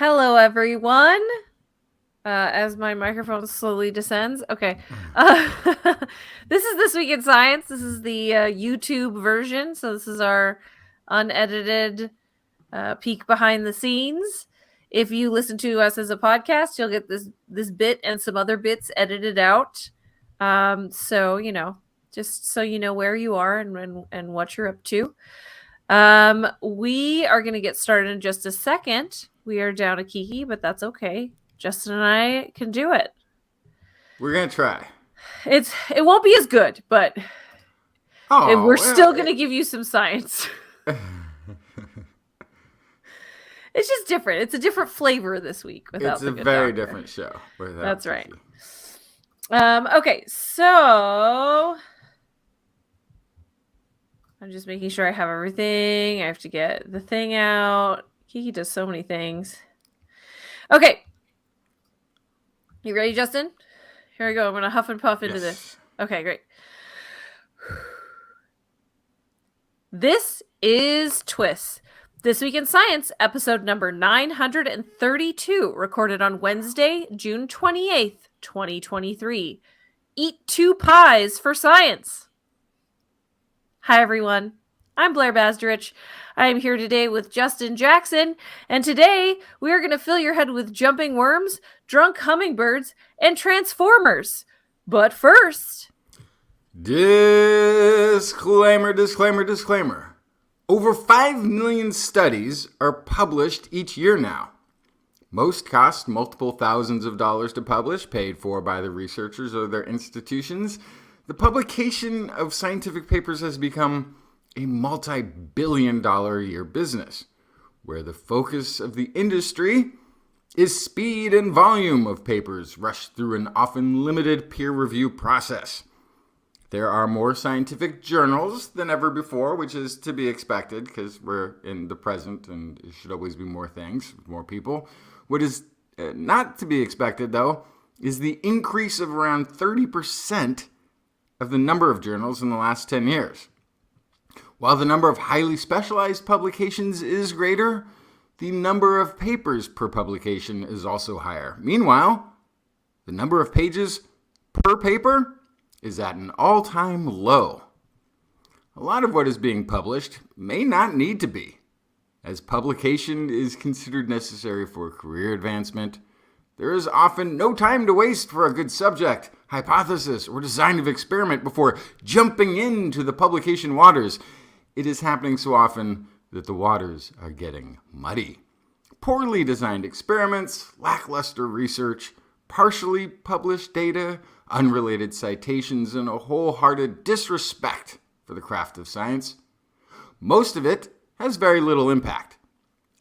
Hello, everyone. As my microphone slowly descends. Okay. This is This Week in Science. This is the YouTube version. So this is our unedited peek behind the scenes. If you listen to us as a podcast, you'll get this bit and some other bits edited out. So, just so you know where you are and what you're up to. We are going to get started in just a second. We are down to Kiki, but that's okay. Justin and I can do it. We're going to try. It won't be as good, but we're still going to give you some science. It's just different. It's a different flavor this week. It's a very different show. That's right. Okay, so I'm just making sure I have everything. I have to get the thing out. Kiki does so many things. Okay. You ready, Justin? Here we go. I'm going to huff and puff into this. Okay, great. This is TWIS. This Week in Science, episode number 932, recorded on Wednesday, June 28th, 2023. Eat 2 pies for science. Hi, everyone. I'm Blair Justin. I am here today with Justin Jackson, and today we are going to fill your head with jumping worms, drunk hummingbirds, and transformers. But first... Disclaimer. Over 5 million studies are published each year now. Most cost multiple thousands of dollars to publish, paid for by the researchers or their institutions. The publication of scientific papers has become a multi-billion-dollar-a-year business, where the focus of the industry is speed and volume of papers rushed through an often limited peer review process. There are more scientific journals than ever before, which is to be expected because we're in the present and it should always be more things, more people. What is not to be expected, though, is the increase of around 30% of the number of journals in the last 10 years. While the number of highly specialized publications is greater, the number of papers per publication is also higher. Meanwhile, the number of pages per paper is at an all-time low. A lot of what is being published may not need to be, as publication is considered necessary for career advancement. There is often no time to waste for a good subject, hypothesis, or design of experiment before jumping into the publication waters. It is happening so often that the waters are getting muddy. Poorly designed experiments, lackluster research, partially published data, unrelated citations, and a wholehearted disrespect for the craft of science. Most of it has very little impact.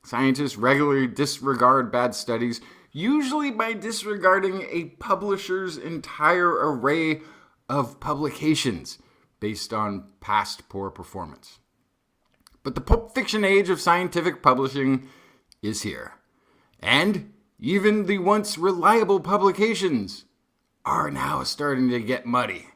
Scientists regularly disregard bad studies, usually by disregarding a publisher's entire array of publications based on past poor performance. But the Pulp Fiction age of scientific publishing is here. And even the once reliable publications are now starting to get muddy.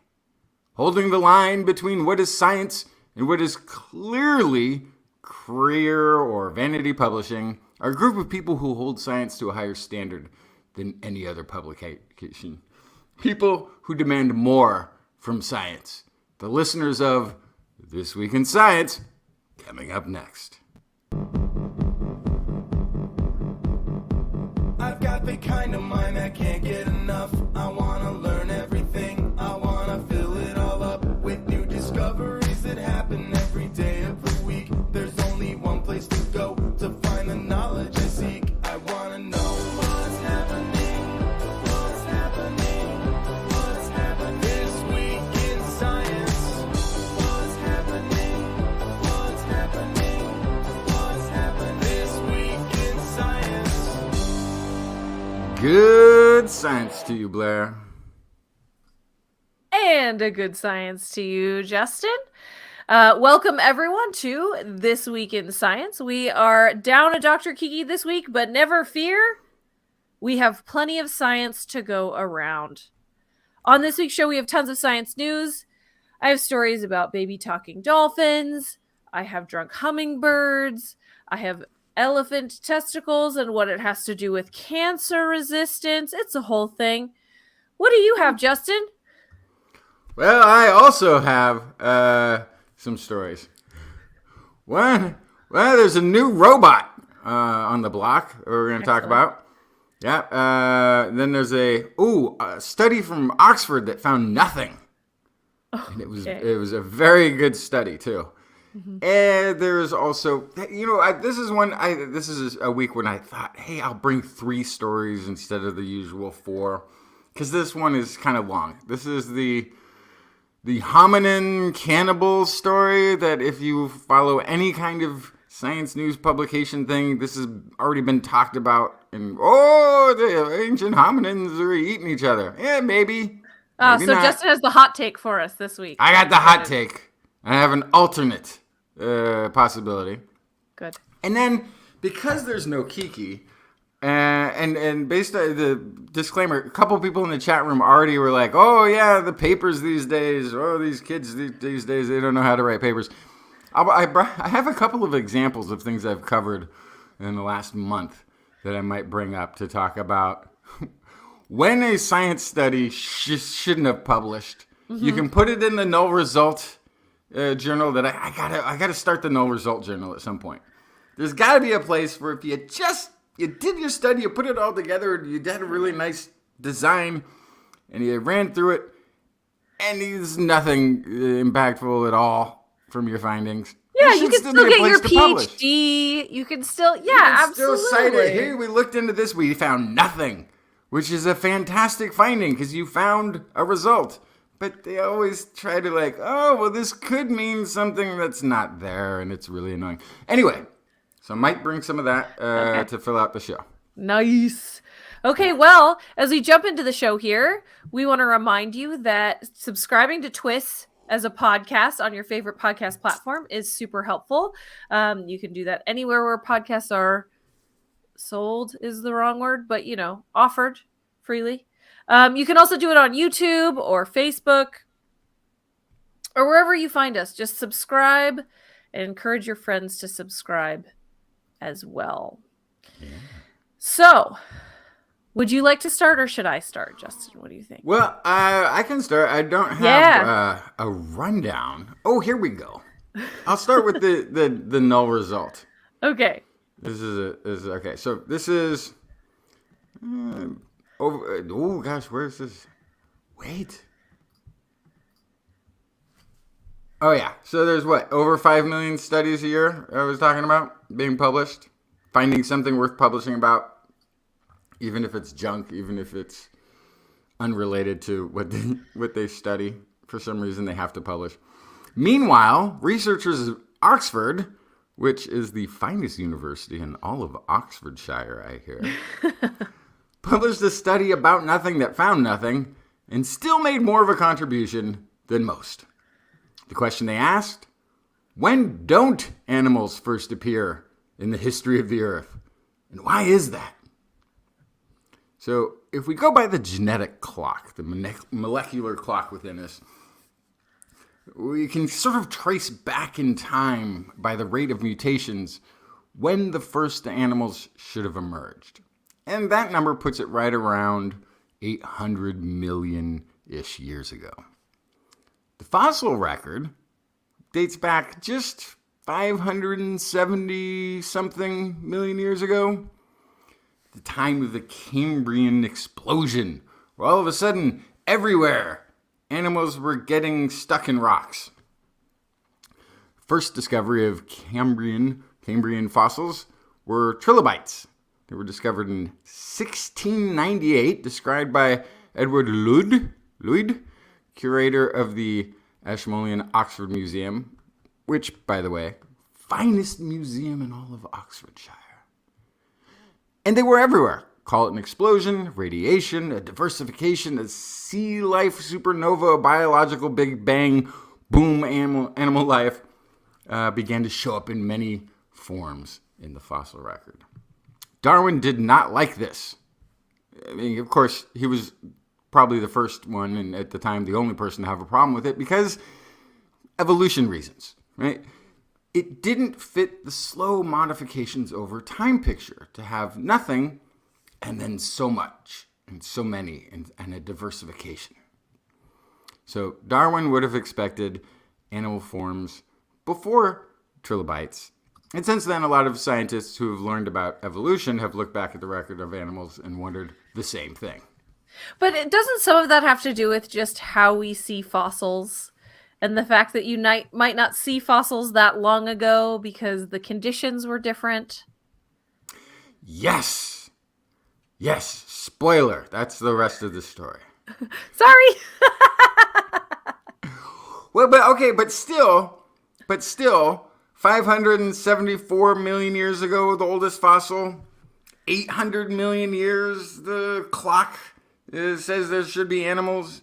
Holding the line between what is science and what is clearly career or vanity publishing are a group of people who hold science to a higher standard than any other publication. People who demand more from science. The listeners of This Week in Science, coming up next. I've got the kind of mind that can't get enough. I want to learn everything. I want to fill it all up with new discoveries that happen every day of the week. There's only one place to go to find the knowledge I seek. I want to know what's happening. What's happening? What's happening this week in science? What's happening? What's happening? What's happening this week in science? Good science to you, Blair. And a good science to you, Justin. Welcome, everyone, to This Week in Science. We are down a Dr. Kiki this week, but never fear. We have plenty of science to go around. On this week's show, we have tons of science news. I have stories about baby talking dolphins. I have drunk hummingbirds. I have elephant testicles and what it has to do with cancer resistance. It's a whole thing. What do you have, Justin? Well, I also have some stories. Well, there's a new robot on the block that we're going to talk about. Yeah. Then there's a study from Oxford that found nothing. And it was a very good study too. Mm-hmm. And there's also, this is a week when I thought, hey, I'll bring 3 stories instead of the usual 4, because this one is kind of long. This is the hominin cannibal story that if you follow any kind of science news publication thing, this has already been talked about. And, the ancient hominins are eating each other. Yeah, maybe. So not. Justin has the hot take for us this week. I got the hot take. I have an alternate possibility. Good. And then, because there's no Kiki, and based on the disclaimer, a couple people in the chat room already were like, oh, yeah, the papers these days. Oh, these kids these days, they don't know how to write papers. I have a couple of examples of things I've covered in the last month that I might bring up to talk about. When a science study shouldn't have published, you can put it in the null result journal. That I gotta start the null result journal at some point. There's got to be a place where if you did your study, you put it all together, you did a really nice design, and you ran through it, and there's nothing impactful at all from your findings. Yeah, you can still get your PhD. You can still, absolutely. Still cite it. Hey, we looked into this. We found nothing, which is a fantastic finding because you found a result. But they always try to this could mean something that's not there, and it's really annoying. Anyway, so I might bring some of that to fill out the show. Nice. Okay, well, as we jump into the show here, we want to remind you that subscribing to TWIS as a podcast on your favorite podcast platform is super helpful. You can do that anywhere where podcasts are sold is the wrong word, but offered freely. You can also do it on YouTube or Facebook or wherever you find us. Just subscribe and encourage your friends to subscribe as well. Yeah. So, would you like to start or should I start, Justin? What do you think? Well, I can start. I don't have a rundown. Oh, here we go. I'll start with the null result. Okay. This is okay. So this is oh gosh, where is this? Wait. Oh yeah. So there's over 5 million studies a year I was talking about being published, finding something worth publishing about. Even if it's junk, even if it's unrelated to what they study, for some reason they have to publish. Meanwhile, researchers at Oxford, which is the finest university in all of Oxfordshire, I hear, published a study about nothing that found nothing and still made more of a contribution than most. The question they asked, when don't animals first appear in the history of the Earth? And why is that? So if we go by the genetic clock, the molecular clock within us, we can sort of trace back in time by the rate of mutations when the first animals should have emerged. And that number puts it right around 800 million-ish years ago. The fossil record dates back just 570-something million years ago. The time of the Cambrian explosion, where all of a sudden, everywhere, animals were getting stuck in rocks. First discovery of Cambrian fossils were trilobites. They were discovered in 1698, described by Edward Lloyd, curator of the Ashmolean Oxford Museum, which, by the way, finest museum in all of Oxfordshire. And they were everywhere. Call it an explosion, radiation, a diversification, a sea life supernova, a biological big bang, boom, animal life began to show up in many forms in the fossil record. Darwin did not like this. I mean, of course, he was probably the first one, and at the time the only person to have a problem with it, because evolution reasons, right? it didn't fit the slow modifications over time picture to have nothing and then so much and so many and a diversification. So Darwin would have expected animal forms before trilobites. And since then, a lot of scientists who have learned about evolution have looked back at the record of animals and wondered the same thing. But doesn't some of that have to do with just how we see fossils? And the fact that you might not see fossils that long ago because the conditions were different? Yes. Yes. Spoiler. That's the rest of the story. Sorry. Well, but still, 574 million years ago, the oldest fossil. 800 million years, the clock says there should be animals.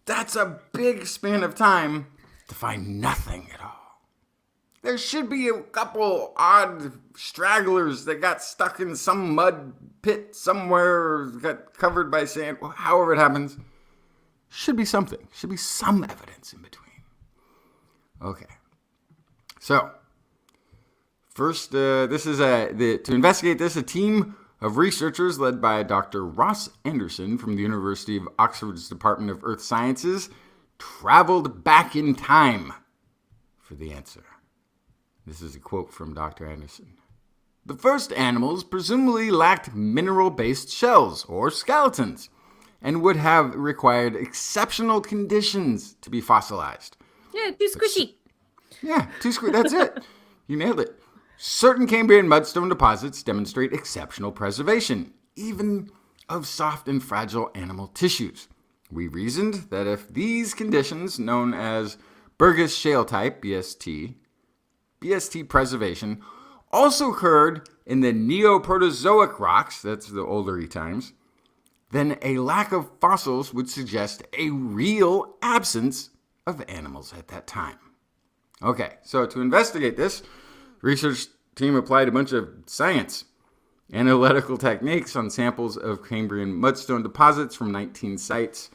That's a big span of time to find nothing at all. There should be a couple odd stragglers that got stuck in some mud pit somewhere or got covered by sand. However it happens, should be something. Should be some evidence in between. Okay. So, first, to investigate this, a team of researchers led by Dr. Ross Anderson from the University of Oxford's Department of Earth Sciences traveled back in time for the answer. This is a quote from Dr. Anderson. The first animals presumably lacked mineral-based shells or skeletons and would have required exceptional conditions to be fossilized. Yeah, too squishy. Yeah, too squishy. That's it. You nailed it. Certain Cambrian mudstone deposits demonstrate exceptional preservation, even of soft and fragile animal tissues. We reasoned that if these conditions, known as Burgess shale type, BST preservation, also occurred in the Neoproterozoic rocks, that's the older times, then a lack of fossils would suggest a real absence of animals at that time. Okay, so to investigate this, research team applied a bunch of science, analytical techniques on samples of Cambrian mudstone deposits from 19 sites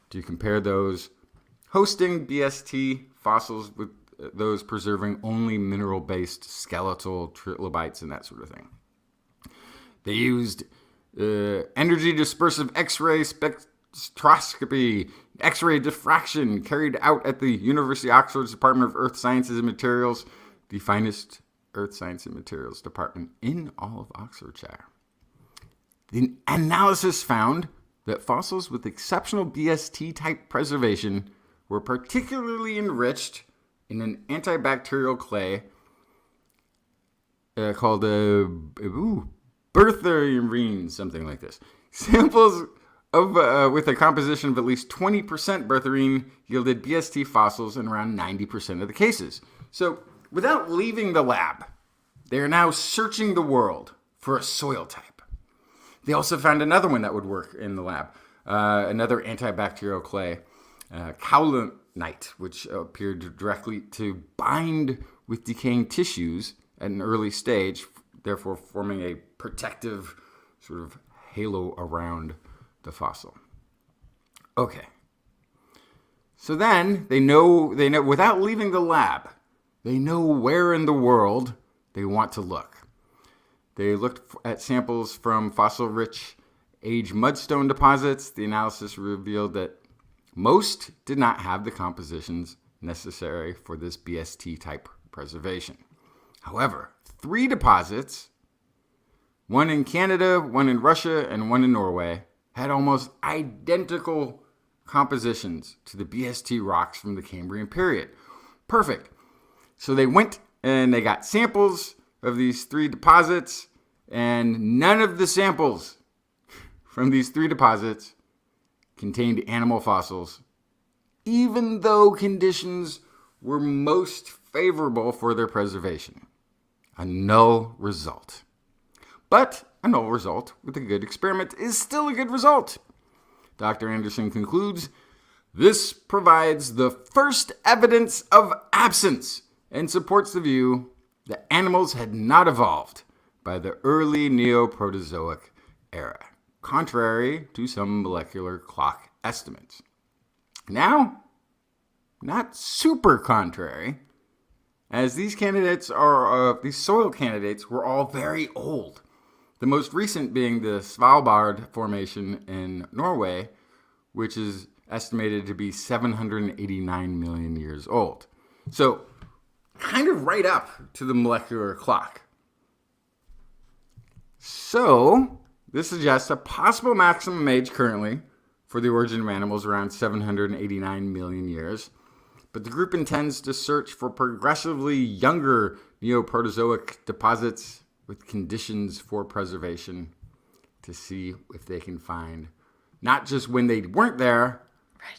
to compare those hosting BST fossils with those preserving only mineral-based skeletal trilobites and that sort of thing. They used energy dispersive X-ray spectroscopy, X-ray diffraction carried out at the University of Oxford's Department of Earth Sciences and Materials, the finest Earth Science and Materials department in all of Oxfordshire. The analysis found that fossils with exceptional BST-type preservation were particularly enriched in an antibacterial clay called pruriens, something like this. Samples of with a composition of at least 20% prurien yielded BST fossils in around 90% of the cases. So, without leaving the lab, they are now searching the world for a soil type. They also found another one that would work in the lab, another antibacterial clay, kaolinite, which appeared directly to bind with decaying tissues at an early stage, therefore forming a protective sort of halo around the fossil. Okay. So then they know without leaving the lab, they know where in the world they want to look. They looked at samples from fossil-rich age mudstone deposits. The analysis revealed that most did not have the compositions necessary for this BST-type preservation. However, 3 deposits, one in Canada, one in Russia, and one in Norway, had almost identical compositions to the BST rocks from the Cambrian period. Perfect. So they went and they got samples of these 3 deposits, and none of the samples from these 3 deposits contained animal fossils, even though conditions were most favorable for their preservation. A null result. But a null result with a good experiment is still a good result. Dr. Anderson concludes, this provides the first evidence of absence and supports the view that animals had not evolved by the early Neoproterozoic era, contrary to some molecular clock estimates. Now, not super contrary, as these soil candidates were all very old. The most recent being the Svalbard Formation in Norway, which is estimated to be 789 million years old. So, kind of right up to the molecular clock. So, this suggests a possible maximum age currently for the origin of animals around 789 million years. But the group intends to search for progressively younger Neoproterozoic deposits with conditions for preservation to see if they can find not just when they weren't there,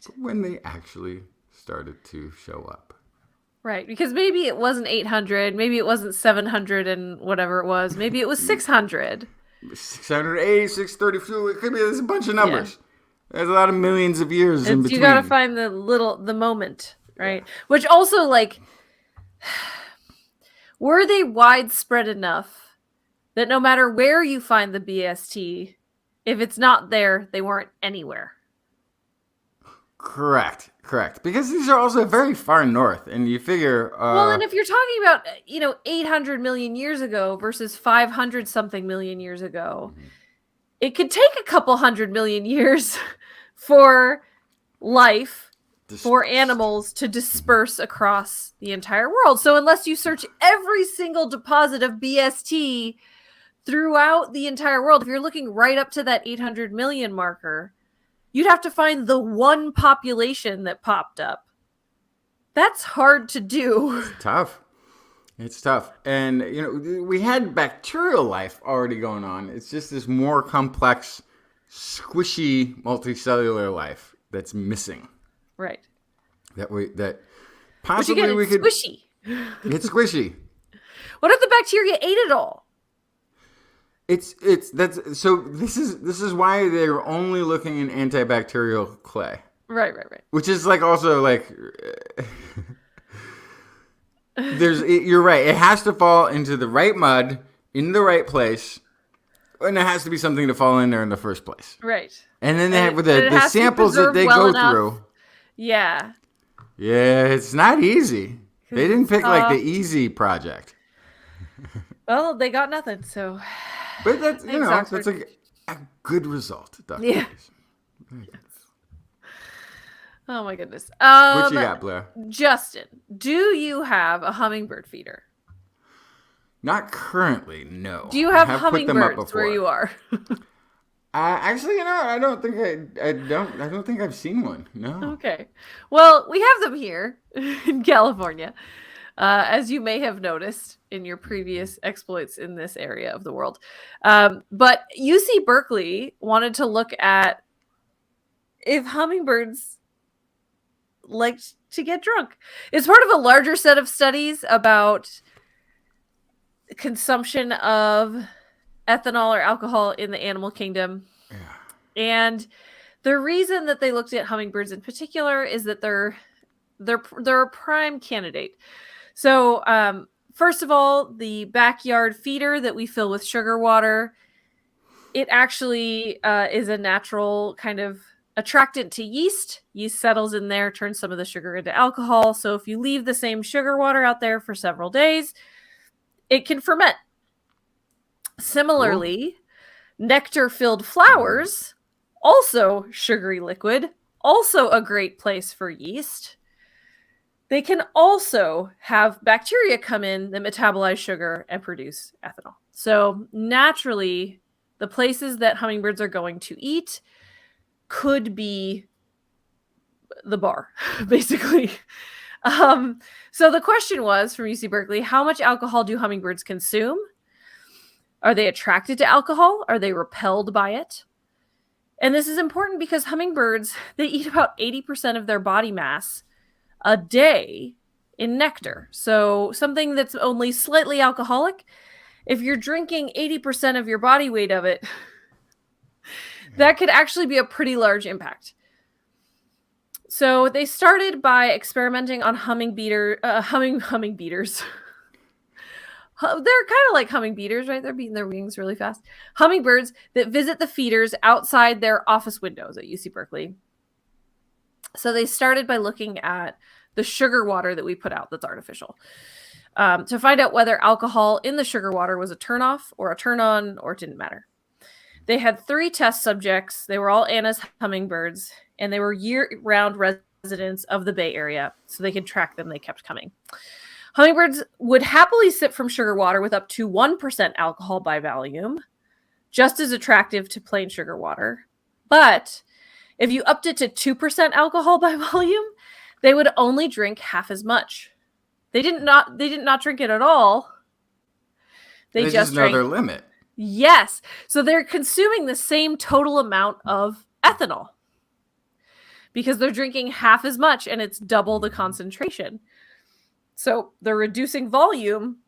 but when they actually started to show up. Right, because maybe it wasn't 800, maybe it wasn't 700 and whatever it was, maybe it was 600. 680, 632, it could be, there's a bunch of numbers. Yeah. There's a lot of millions of years in between. You gotta find the moment, right? Yeah. Which also, like, were they widespread enough that no matter where you find the BST, if it's not there, they weren't anywhere? Correct. Because these are also very far north, and you figure... well, and if you're talking about, 800 million years ago versus 500 something million years ago, it could take a couple 100 million years for life, for animals to disperse across the entire world. So unless you search every single deposit of BST throughout the entire world, if you're looking right up to that 800 million marker, you'd have to find the one population that popped up. That's hard to do. It's tough. And, we had bacterial life already going on. It's just this more complex, squishy, multicellular life that's missing. Right. That possibly we could... squishy. It's squishy. What if the bacteria ate it all? This is why they're only looking in antibacterial clay. Right. Which is also you're right. It has to fall into the right mud in the right place, and it has to be something to fall in there in the first place. Right. And then they have the samples that they go through. Yeah. Yeah, it's not easy. They didn't pick the easy project. Well, they got nothing, so. But that's that's a good result. Dr. Yeah. Oh my goodness. What you got, Blair? Justin, do you have a hummingbird feeder? Not currently, no. Do you have hummingbirds where you are? Actually, I don't think I don't think I've seen one. No. Okay. Well, we have them here in California, as you may have noticed in your previous exploits in this area of the world. But UC Berkeley wanted to look at if hummingbirds liked to get drunk. It's part of a larger set of studies about consumption of ethanol or alcohol in the animal kingdom. Yeah. And the reason that they looked at hummingbirds in particular is that they're a prime candidate. So, first of all, the backyard feeder that we fill with sugar water, it actually is a natural kind of attractant to yeast. Yeast settles in there, turns some of the sugar into alcohol. So if you leave the same sugar water out there for several days, it can ferment. Similarly, nectar-filled flowers, also sugary liquid, also a great place for yeast. They can also have bacteria come in that metabolize sugar and produce ethanol. So naturally, the places that hummingbirds are going to eat could be the bar, basically. So the question was from UC Berkeley, how much alcohol do hummingbirds consume? Are they attracted to alcohol? Are they repelled by it? And this is important because hummingbirds, they eat about 80% of their body mass a day in nectar. So something that's only slightly alcoholic, if you're drinking 80% of your body weight of it, that could actually be a pretty large impact. So they started by experimenting on hummingbirds. They're kind of like hummingbeaters, right? They're beating their wings really fast. Hummingbirds that visit the feeders outside their office windows at UC Berkeley. So they started by looking at the sugar water that we put out that's artificial. to find out whether alcohol in the sugar water was a turnoff or a turn on, or it didn't matter. They had 3 test subjects. They were all Anna's hummingbirds, and they were year-round residents of the Bay Area, so they could track them. They kept coming. Hummingbirds would happily sip from sugar water with up to 1% alcohol by volume, just as attractive to plain sugar water. But if you upped it to 2% alcohol by volume, they would only drink half as much. They did not drink it at all. They just know drank their limit. Yes. So they're consuming the same total amount of ethanol because they're drinking half as much and it's double the concentration. So they're reducing volume.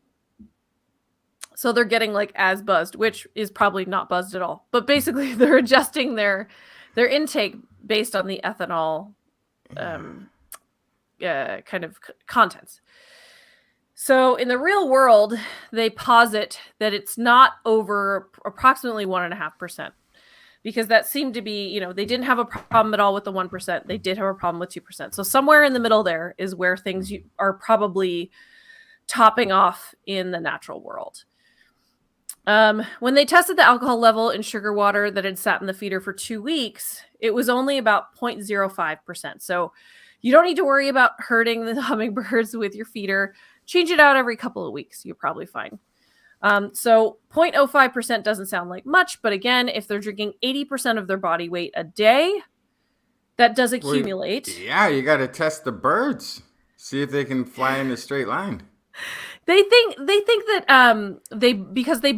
So they're getting like as buzzed, which is probably not buzzed at all. But basically they're adjusting their intake based on the ethanol kind of contents. So in the real world, they posit that it's not over approximately 1.5%, because that seemed to be, they didn't have a problem at all with the 1%. They did have a problem with 2%. So somewhere in the middle there is where things are probably topping off in the natural world. When they tested the alcohol level in sugar water that had sat in the feeder for 2 weeks, it was only about 0.05%. So you don't need to worry about hurting the hummingbirds with your feeder. Change it out every couple of weeks. You're probably fine. So 0.05% doesn't sound like much, but again, if they're drinking 80% of their body weight a day, that does accumulate. Well, yeah, you got to test the birds. See if they can fly in a straight line. They think that because they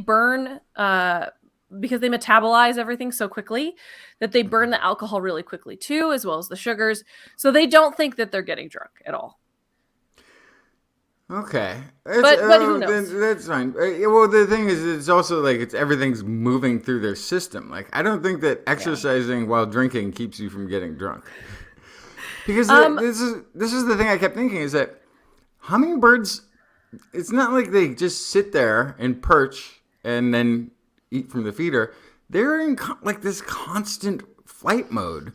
metabolize everything so quickly that they burn the alcohol really quickly too, as well as the sugars. So they don't think that they're getting drunk at all. Okay, but who knows? That's fine. Well, the thing is, it's also like everything's moving through their system. Like, I don't think that exercising while drinking keeps you from getting drunk. Because this is the thing I kept thinking, is that hummingbirds, it's not like they just sit there and perch and then eat from the feeder. They're in like this constant flight mode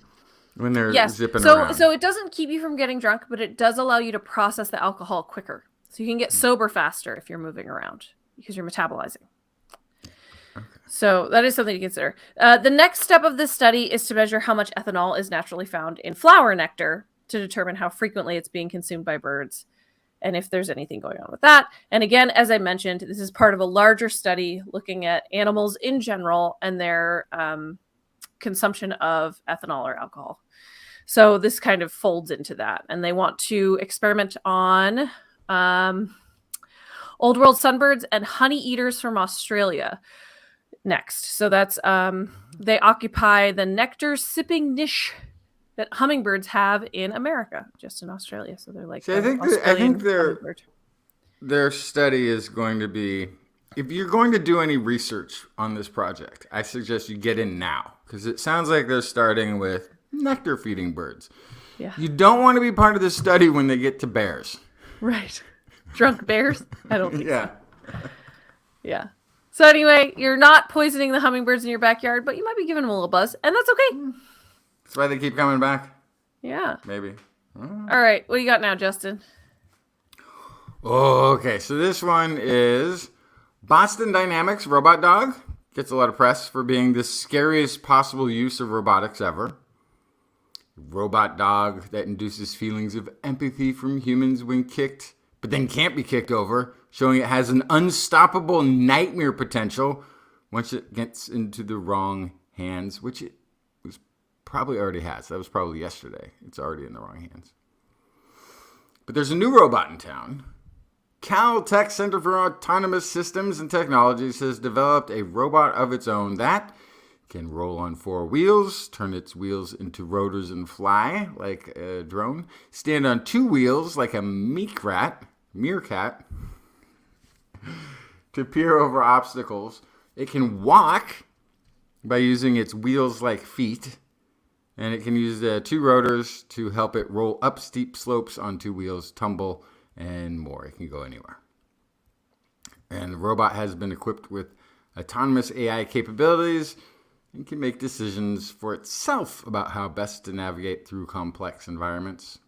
when they're zipping around. So it doesn't keep you from getting drunk, but it does allow you to process the alcohol quicker. So you can get sober faster if you're moving around because you're metabolizing. Okay. So that is something to consider. The next step of this study is to measure how much ethanol is naturally found in flower nectar to determine how frequently it's being consumed by birds and if there's anything going on with that. And again, as I mentioned, this is part of a larger study looking at animals in general and their consumption of ethanol or alcohol. So this kind of folds into that. And they want to experiment on old world sunbirds and honey eaters from Australia next. So that's they occupy the nectar sipping niche that hummingbirds have in America, just in Australia. So they're like, I think their study is going to be, if you're going to do any research on this project, I suggest you get in now, because it sounds like they're starting with nectar feeding birds. Yeah. You don't want to be part of the study when they get to bears. Right. Drunk bears? I don't think so. Yeah. So anyway, you're not poisoning the hummingbirds in your backyard, but you might be giving them a little buzz, and that's okay. That's why they keep coming back? Yeah. Maybe. All right. What do you got now, Justin? Oh, okay. So this one is Boston Dynamics robot dog. Gets a lot of press for being the scariest possible use of robotics ever. Robot dog that induces feelings of empathy from humans when kicked, but then can't be kicked over, showing it has an unstoppable nightmare potential once it gets into the wrong hands, which it was probably already has. That was probably yesterday. It's already in the wrong hands. But there's a new robot in town. Caltech Center for Autonomous Systems and Technologies has developed a robot of its own that can roll on 4 wheels, turn its wheels into rotors and fly like a drone, stand on 2 wheels like a meerkat, to peer over obstacles. It can walk by using its wheels like feet, and it can use 2 rotors to help it roll up steep slopes on 2 wheels, tumble, and more. It can go anywhere. And the robot has been equipped with autonomous AI capabilities and can make decisions for itself about how best to navigate through complex environments.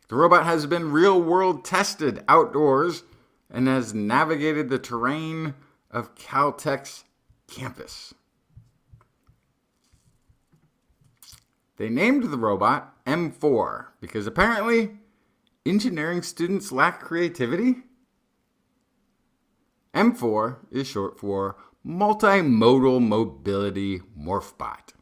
The robot has been real-world tested outdoors and has navigated the terrain of Caltech's campus. They named the robot M4 because apparently engineering students lack creativity. M4 is short for Multimodal Mobility Morphbot.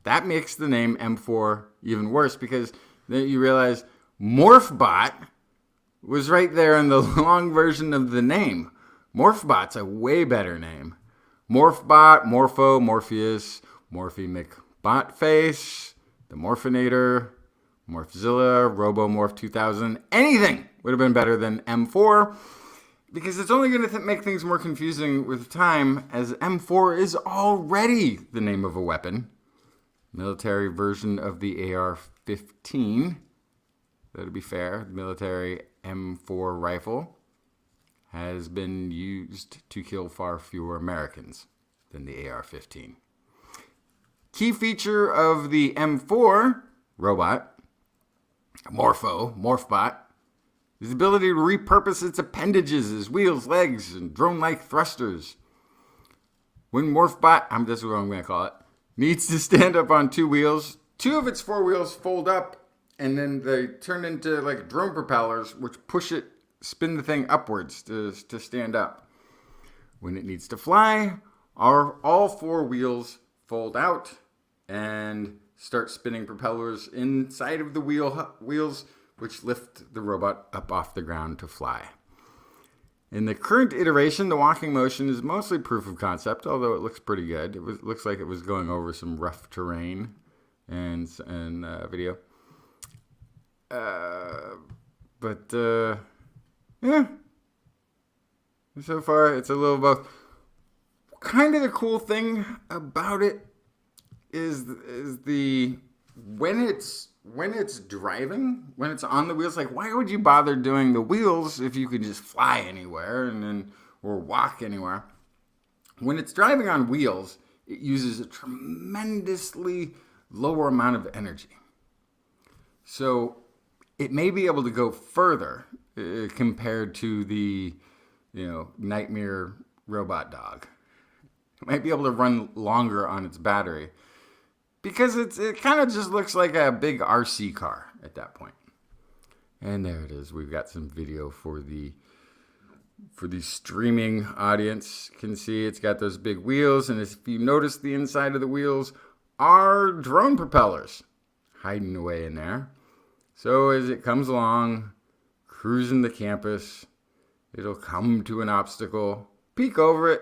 That makes the name M4 even worse because then you realize Morphbot was right there in the long version of the name. Morphbot's a way better name. Morphbot, Morpho, Morpheus, Morphe McBotface, the Morphinator, Morphzilla, RoboMorph 2000. Anything would have been better than M4 because it's only going to make things more confusing with time, as M4 is already the name of a weapon. Military version of the AR-15. That'd be fair. The military M4 rifle has been used to kill far fewer Americans than the AR-15. Key feature of the M4 robot, Morphbot, is the ability to repurpose its appendages as wheels, legs, and drone-like thrusters. When Morphbot, this is what I'm going to call it, needs to stand up on two wheels, two of its four wheels fold up, and then they turn into like drone propellers, which spin the thing upwards to stand up. When it needs to fly, all four wheels fold out and start spinning propellers inside of the wheels, which lift the robot up off the ground to fly. In the current iteration, the walking motion is mostly proof of concept, although it looks pretty good. It looks like it was going over some rough terrain and video. Yeah. So far, it's a little both. Kind of the cool thing about it is when it's driving, when it's on the wheels, like why would you bother doing the wheels if you could just fly anywhere or walk anywhere? When it's driving on wheels, it uses a tremendously lower amount of energy. So it may be able to go further compared to the, nightmare robot dog. It might be able to run longer on its battery because it kind of just looks like a big RC car at that point. And there it is. We've got some video for the streaming audience. You can see it's got those big wheels, and if you notice, the inside of the wheels are drone propellers hiding away in there. So as it comes along, cruising the campus, it'll come to an obstacle, peek over it,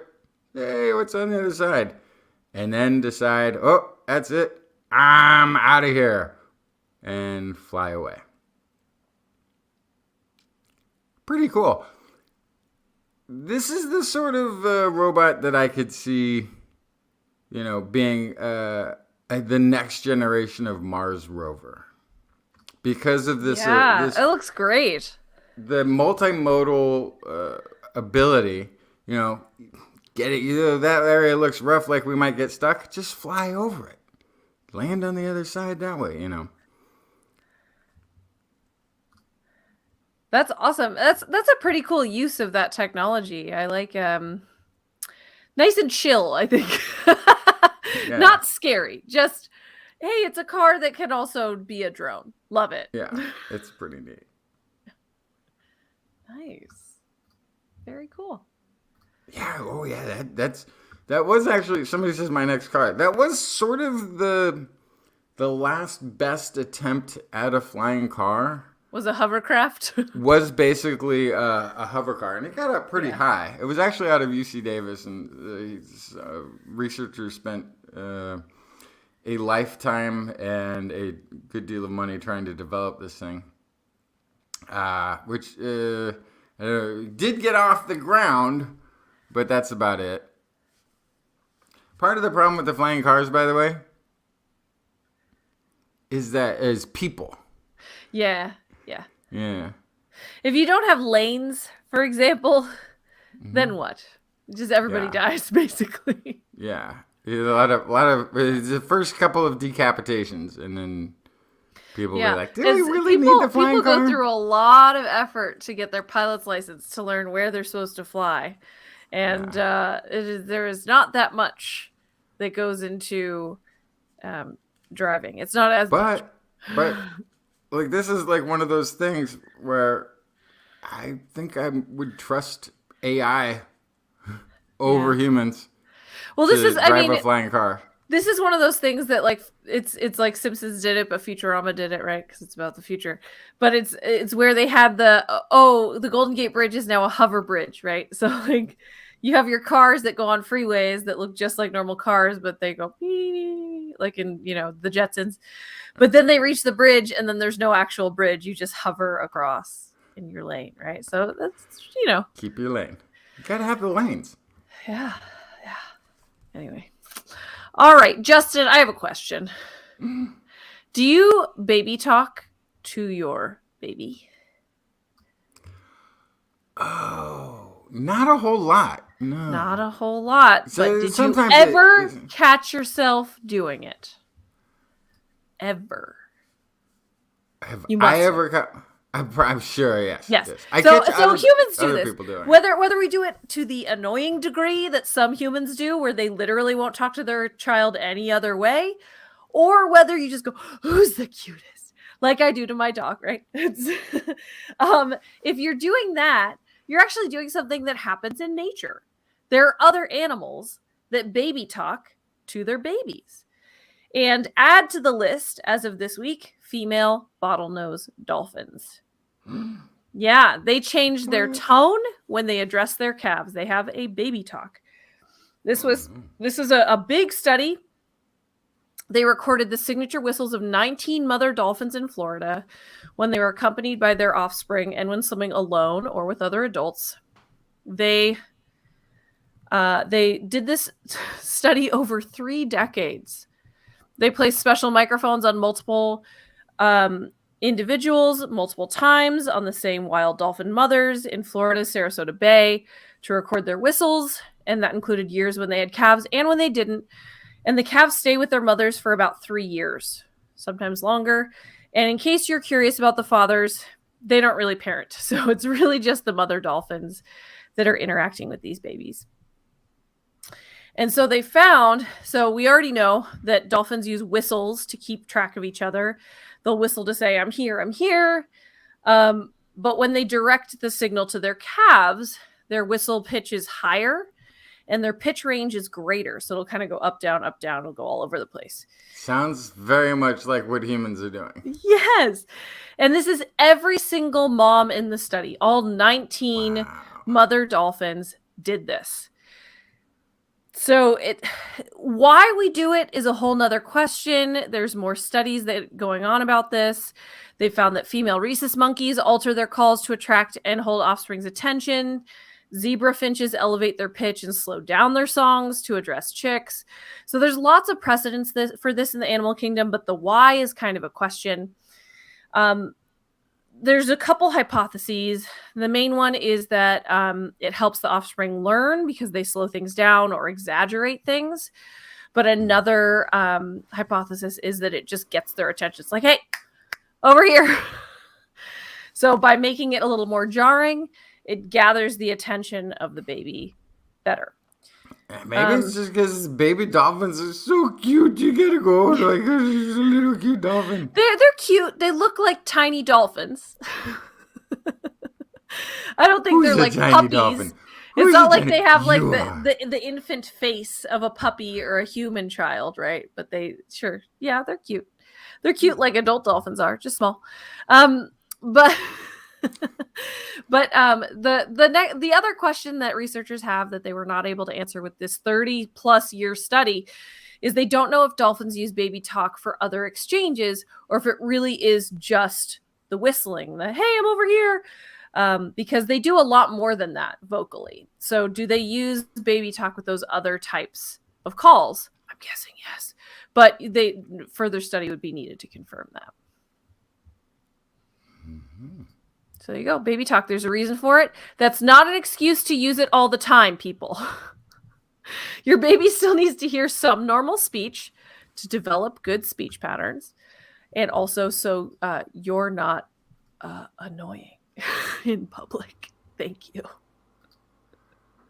hey, what's on the other side? And then decide, oh, that's it, I'm out of here, and fly away. Pretty cool. This is the sort of robot that I could see, being the next generation of Mars rover. Because of this, it looks great. The multimodal ability, get it. That area looks rough, like we might get stuck. Just fly over it, land on the other side that way. That's awesome. That's a pretty cool use of that technology. I like nice and chill, I think. Yeah. Not scary. Just hey, it's a car that can also be a drone. Love it. Yeah, it's pretty neat. Nice. Very cool. Yeah, oh yeah, that was actually, somebody says my next car. That was sort of the last best attempt at a flying car. Was a hovercraft? Was basically a hover car, and it got up pretty high. It was actually out of UC Davis, and researchers spent a lifetime and a good deal of money trying to develop this thing, which did get off the ground, but that's about it. Part of the problem with the flying cars, by the way, is people. Yeah. Yeah. If you don't have lanes, for example, then what? Just everybody dies, basically. Yeah. A lot of the first couple of decapitations, and then People Yeah. be like, do we really people, need the flying people car? go through a lot of effort to get their pilot's license to learn where they're supposed to fly. And there is not that much that goes into driving. It's not as much. But like this is like one of those things where I think I would trust AI over humans. Well, this is drive a flying car. This is one of those things that like it's like Simpsons did it, but Futurama did it, right? Because it's about the future. But it's where they had the Golden Gate Bridge is now a hover bridge, right? So like you have your cars that go on freeways that look just like normal cars, but they go like in the Jetsons. But then they reach the bridge, and then there's no actual bridge. You just hover across in your lane, right? So that's keep your lane. You gotta have the lanes. Yeah. Anyway. All right, Justin, I have a question. Do you baby talk to your baby? Oh, not a whole lot. No. Not a whole lot. So but did you ever catch yourself doing it? Ever? Have I ever... I'm sure, yes. Yes. So humans do this. Whether we do it to the annoying degree that some humans do, where they literally won't talk to their child any other way, or whether you just go, "Who's the cutest?" like I do to my dog, right? If you're doing that, you're actually doing something that happens in nature. There are other animals that baby talk to their babies. And add to the list, as of this week, female bottlenose dolphins. Yeah, they change their tone when they address their calves. They have a baby talk. This is a big study. They recorded the signature whistles of 19 mother dolphins in Florida when they were accompanied by their offspring and when swimming alone or with other adults. They did this study over 3 decades. They placed special microphones on multiple individuals multiple times on the same wild dolphin mothers in Florida's Sarasota Bay to record their whistles, and that included years when they had calves and when they didn't. And the calves stay with their mothers for about 3 years, sometimes longer. And in case you're curious about the fathers, they don't really parent. So it's really just the mother dolphins that are interacting with these babies. And so they found, so we already know that dolphins use whistles to keep track of each other. They'll whistle to say, I'm here, I'm here. But when they direct the signal to their calves, their whistle pitch is higher and their pitch range is greater. So it'll kind of go up, down, it'll go all over the place. Sounds very much like what humans are doing. Yes. And this is every single mom in the study. All 19 mother dolphins did this. So why we do it is a whole nother question. There's more studies that going on about this. They found that female rhesus monkeys alter their calls to attract and hold offspring's attention. Zebra finches elevate their pitch and slow down their songs to address chicks. So there's lots of precedents for this in the animal kingdom, but the why is kind of a question. There's a couple hypotheses. The main one is that it helps the offspring learn because they slow things down or exaggerate things. But another hypothesis is that it just gets their attention. It's like, hey, over here. So by making it a little more jarring, it gathers the attention of the baby better. Maybe it's just because baby dolphins are so cute. You gotta go like a little cute dolphin. They're cute. They look like tiny dolphins. I don't think they're like puppies. Dolphin? It's not like they have like the infant face of a puppy or a human child, right? But they're cute. They're cute like adult dolphins are, just small. But the other question that researchers have that they were not able to answer with this 30 plus year study is they don't know if dolphins use baby talk for other exchanges or if it really is just the whistling, the hey, I'm over here, because they do a lot more than that vocally. So do they use baby talk with those other types of calls? I'm guessing yes, but further study would be needed to confirm that. Mm-hmm. So there you go, baby talk. There's a reason for it. That's not an excuse to use it all the time, people. Your baby still needs to hear some normal speech to develop good speech patterns. And also so you're not annoying in public. Thank you.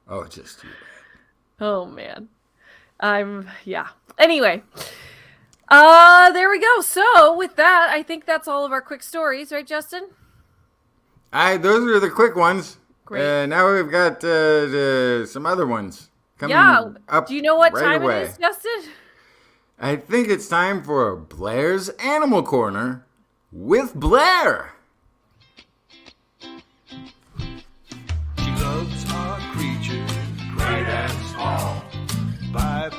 Oh, just you. Oh man. Anyway. There we go. So with that, I think that's all of our quick stories, right, Justin? Those are the quick ones. Great. Now we've got some other ones coming up. Do you know what right time away. it is, Justin? I think it's time for Blair's Animal Corner with Blair. She loves our creatures, great and small. Biped,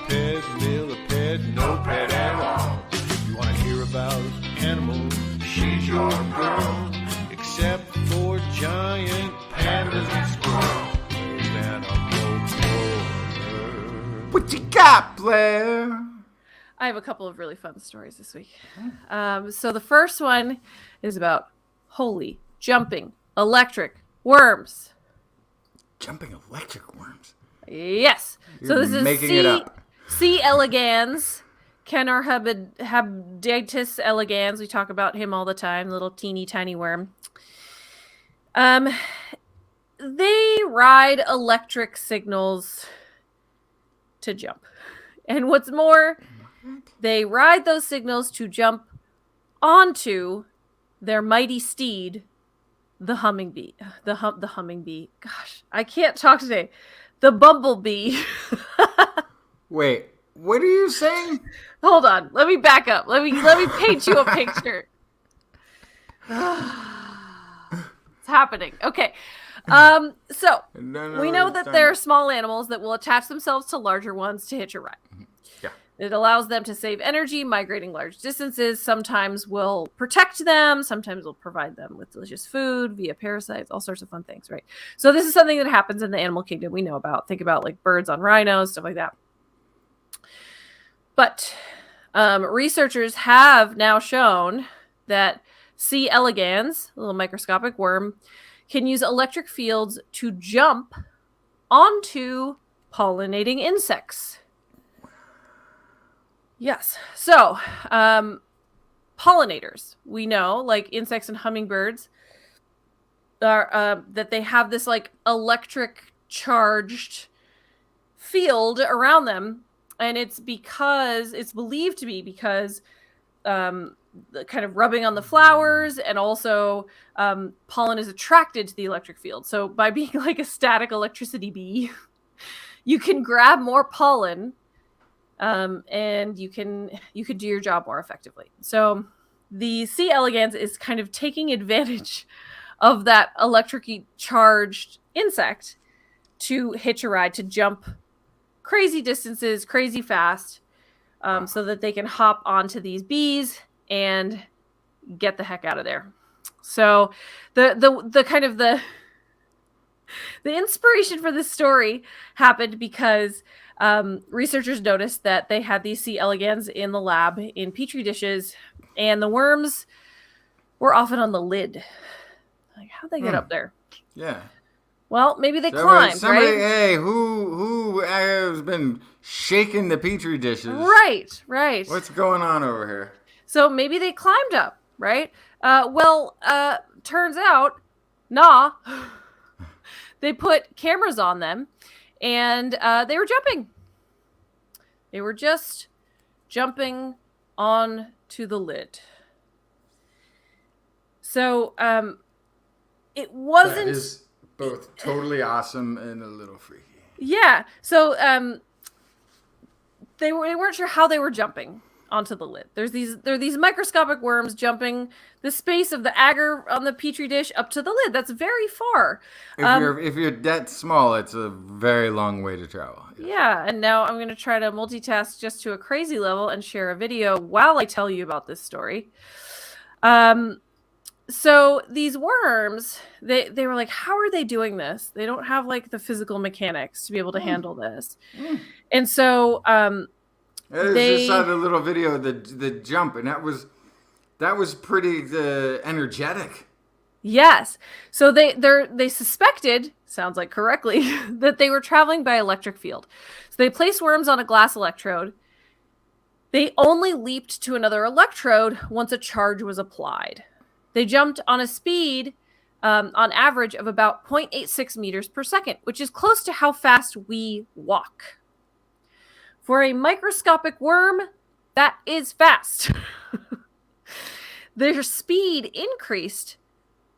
milliped, no pet at all. If you want to hear about animals, she's your girl. Except for giant pandas and squirrels. What you got, Blair? I have a couple of really fun stories this week. So the first one is about holy jumping electric worms. Jumping electric worms? Yes. You're so this is making it up. C. elegans, Canarhabditis elegans. We talk about him all the time, little teeny tiny worm. They ride electric signals to jump. And what's more, they ride those signals to jump onto their mighty steed, the hummingbee. The hummingbee. Gosh, I can't talk today. The bumblebee. Wait, what are you saying? Hold on. Let me back up. Let me paint you a picture. It's happening. Okay. So we know that there are small animals that will attach themselves to larger ones to hitch a ride. Yeah. It allows them to save energy, migrating large distances. Sometimes will protect them. Sometimes will provide them with delicious food via parasites, all sorts of fun things, right? So this is something that happens in the animal kingdom we know about. Think about like birds on rhinos, stuff like that. But researchers have now shown that C. elegans, a little microscopic worm, can use electric fields to jump onto pollinating insects. Yes. So, pollinators, we know, like insects and hummingbirds, are that they have this like electric charged field around them, and it's believed to be because the kind of rubbing on the flowers, and also pollen is attracted to the electric field. So by being like a static electricity bee, you can grab more pollen, and you could do your job more effectively. So the C. elegans is kind of taking advantage of that electrically charged insect to hitch a ride, to jump crazy distances, crazy fast, so that they can hop onto these bees and get the heck out of there. So the kind of the inspiration for this story happened because researchers noticed that they had these C. elegans in the lab in petri dishes, and the worms were often on the lid. Like, how'd they get up there? Yeah. Well, maybe they climbed, right? Hey, who has been shaking the petri dishes? Right. What's going on over here? So maybe they climbed up, right? Turns out, they put cameras on them, and they were jumping. They were just jumping on to the lid. So it wasn't... That is both totally awesome and a little freaky. Yeah. So they weren't sure how they were jumping onto the lid. There are these microscopic worms jumping the space of the agar on the petri dish up to the lid. That's very far. If you're that small, it's a very long way to travel. Yeah, and now I'm going to try to multitask just to a crazy level and share a video while I tell you about this story. So these worms, they were like, how are they doing this? They don't have like the physical mechanics to be able to handle this. And so I just saw the little video of the jump, and that was pretty energetic. Yes. So they suspected, sounds like correctly, that they were traveling by electric field. So they placed worms on a glass electrode, They only leaped to another electrode once a charge was applied. They jumped on a speed on average of about 0.86 meters per second, which is close to how fast we walk. For a microscopic worm, that is fast. Their speed increased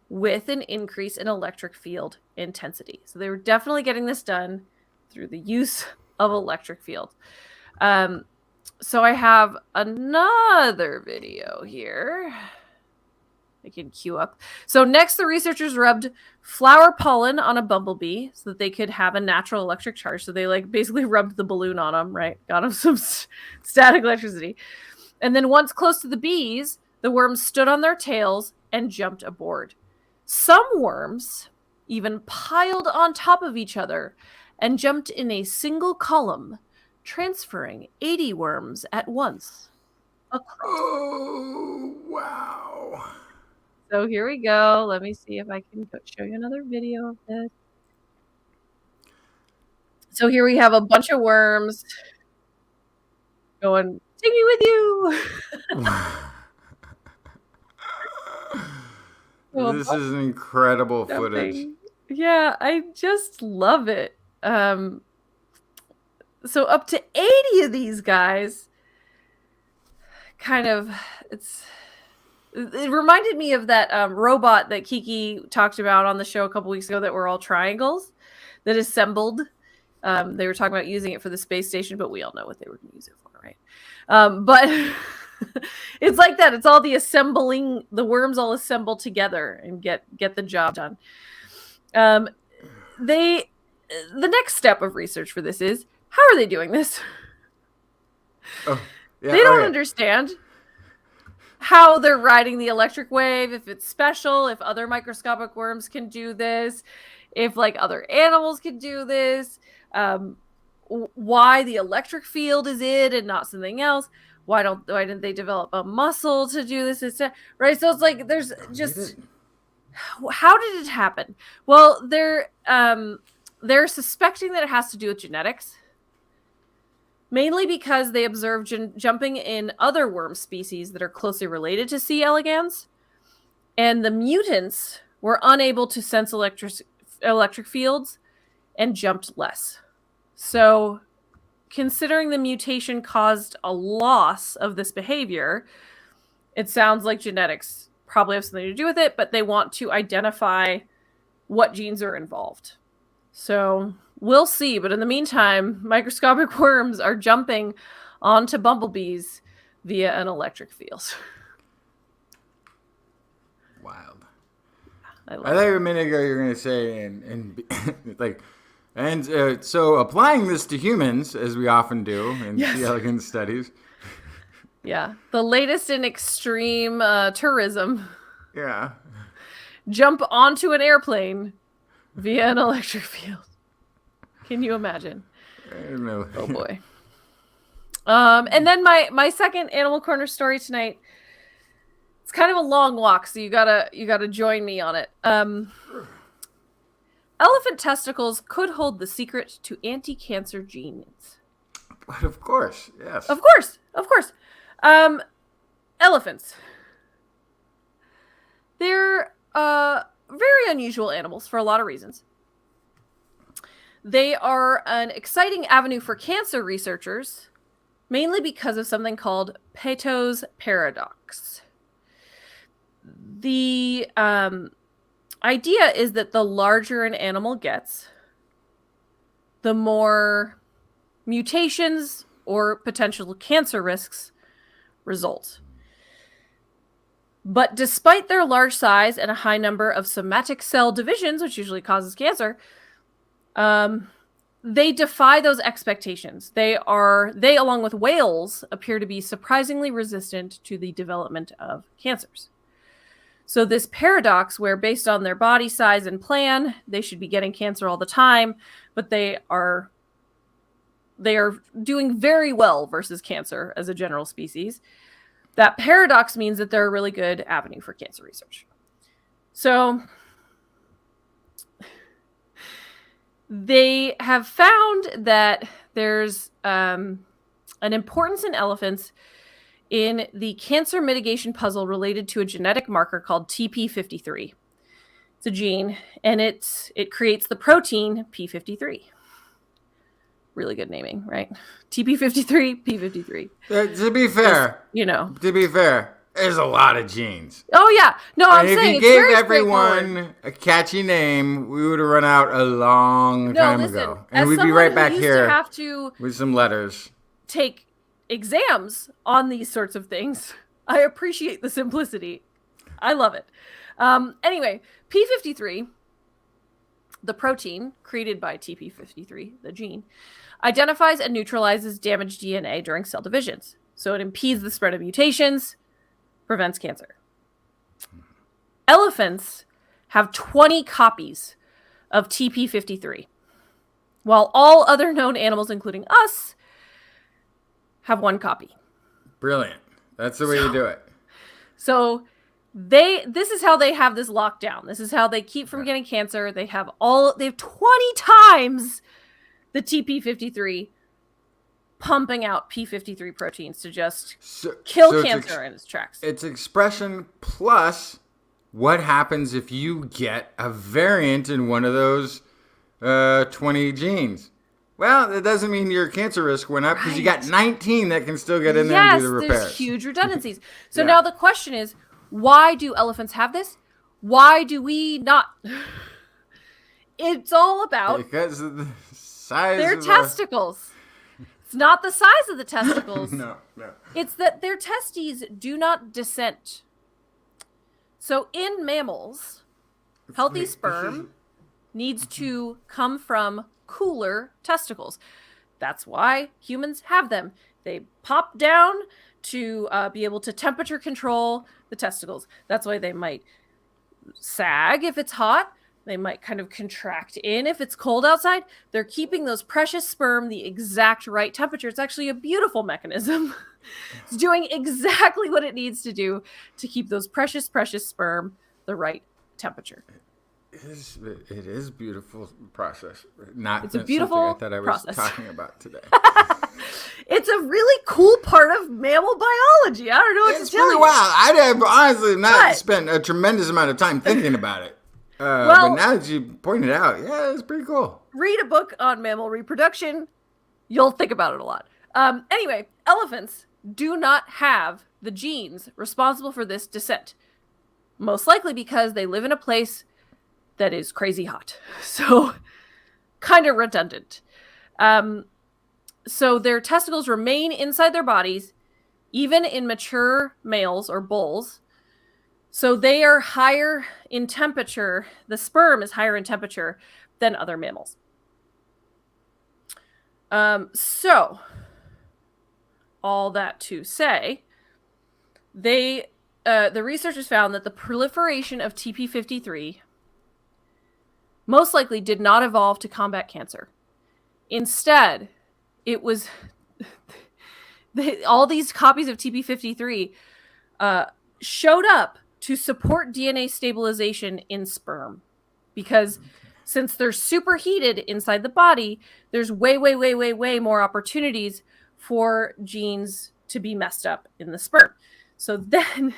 with an increase in electric field intensity. So they were definitely getting this done through the use of electric field. So I have another video here. I can cue up. So next, the researchers rubbed flower pollen on a bumblebee so that they could have a natural electric charge. So they like basically rubbed the balloon on them, right? Got them some static electricity. And then once close to the bees, the worms stood on their tails and jumped aboard. Some worms even piled on top of each other and jumped in a single column, transferring 80 worms at once. Oh, wow. So here we go. Let me see if I can show you another video of this. So here we have a bunch of worms going, take me with you. This is incredible footage. Yeah, I just love it. So up to 80 of these guys it reminded me of that robot that Kiki talked about on the show a couple weeks ago that were all triangles that assembled. They were talking about using it for the space station, but we all know what they were going to use it for, right? But it's like that. It's all the worms all assemble together and get the job done. The next step of research for this is, how are they doing this? They don't understand how they're riding the electric wave, if it's special, if other microscopic worms can do this, if like other animals can do this, why the electric field is it and not something else. Why didn't they develop a muscle to do this instead? Right? So it's like there's just, how did it happen? Well, they're suspecting that it has to do with genetics. Mainly because they observed jumping in other worm species that are closely related to C. elegans, and the mutants were unable to sense electric fields and jumped less. So, considering the mutation caused a loss of this behavior, it sounds like genetics probably have something to do with it, but they want to identify what genes are involved. So we'll see, but in the meantime, microscopic worms are jumping onto bumblebees via an electric field. Wild. I thought a minute ago you were going to say, so applying this to humans, as we often do in C. elegans studies. Yeah, the latest in extreme tourism. Yeah. Jump onto an airplane via an electric field. Can you imagine? I don't know. Oh boy. And then my second Animal Corner story tonight. It's kind of a long walk, so you gotta join me on it. Elephant testicles could hold the secret to anti-cancer genes. But of course, yes. Of course. Elephants. They're very unusual animals for a lot of reasons. They are an exciting avenue for cancer researchers, mainly because of something called Peto's paradox. The idea is that the larger an animal gets, the more mutations or potential cancer risks result. But despite their large size and a high number of somatic cell divisions, which usually causes cancer, they defy those expectations. They, along with whales, appear to be surprisingly resistant to the development of cancers. So this paradox where based on their body size and plan, they should be getting cancer all the time, but they are doing very well versus cancer as a general species. That paradox means that they're a really good avenue for cancer research. So they have found that there's an importance in elephants in the cancer mitigation puzzle related to a genetic marker called TP53. It's a gene, and it creates the protein P53. Really good naming, right? TP53, P53. To be fair, Just, to be fair, there's a lot of genes. Oh yeah, no, I'm And saying if it's you very gave everyone straightforward. a catchy name, we would have run out a long time ago, and as we'd be someone right who back used here to have to with some letters. take exams on these sorts of things, I appreciate the simplicity. I love it. Anyway, P53, the protein created by TP53, the gene, identifies and neutralizes damaged DNA during cell divisions. So it impedes the spread of mutations, prevents cancer. Elephants have 20 copies of TP53, while all other known animals, including us, have 1 copy. Brilliant. That's the way you do it. So this is how they have this locked down. This is how they keep from getting cancer. They have 20 times the TP53 pumping out P53 proteins to just kill cancer in its tracks. It's expression plus what happens if you get a variant in one of those 20 genes. Well, it doesn't mean your cancer risk went up because you got 19 that can still get in there and do the repairs. Yes, there's huge redundancies. So now the question is, why do elephants have this? Why do we not? It's all about because of the size their of testicles. It's not the size of the testicles. No. It's that their testes do not descent. So in mammals, healthy sperm needs to come from cooler testicles. That's why humans have them. They pop down to be able to temperature control the testicles. That's why they might sag if it's hot. They might kind of contract in if it's cold outside. They're keeping those precious sperm the exact right temperature. It's actually a beautiful mechanism. It's doing exactly what it needs to do to keep those precious, precious sperm the right temperature. It is a beautiful process. It's a beautiful something I thought I was process. talking about today. It's a really cool part of mammal biology. I don't know what It's to tell pretty you. wild. I'd have honestly not But- spent a tremendous amount of time thinking about it. But now that you pointed out, yeah, it's pretty cool. Read a book on mammal reproduction. You'll think about it a lot. Anyway, elephants do not have the genes responsible for this descent. Most likely because they live in a place that is crazy hot. So, kind of redundant. So their testicles remain inside their bodies, even in mature males or bulls. So they are higher in temperature. The sperm is higher in temperature than other mammals. So, all that to say, the researchers found that the proliferation of TP53 most likely did not evolve to combat cancer. Instead, it was all these copies of TP53 showed up to support DNA stabilization in sperm, because since they're superheated inside the body, there's way more opportunities for genes to be messed up in the sperm. So then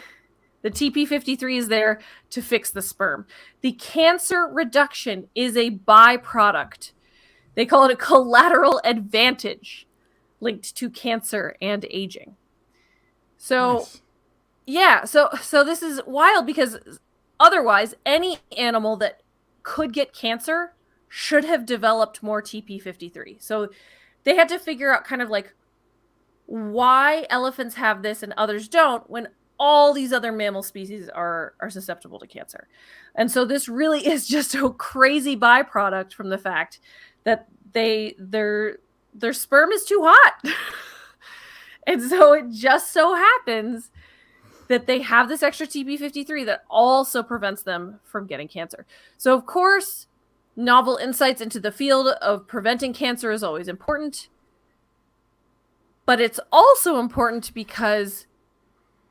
the TP53 is there to fix the sperm. The cancer reduction is a byproduct. They call it a collateral advantage linked to cancer and aging. So, Nice. yeah, so this is wild because otherwise any animal that could get cancer should have developed more TP53. So they had to figure out kind of like why elephants have this and others don't when all these other mammal species are susceptible to cancer. And so this really is just a crazy byproduct from the fact that their sperm is too hot. And so it just so happens that they have this extra TP53 that also prevents them from getting cancer. So of course, novel insights into the field of preventing cancer is always important. But it's also important because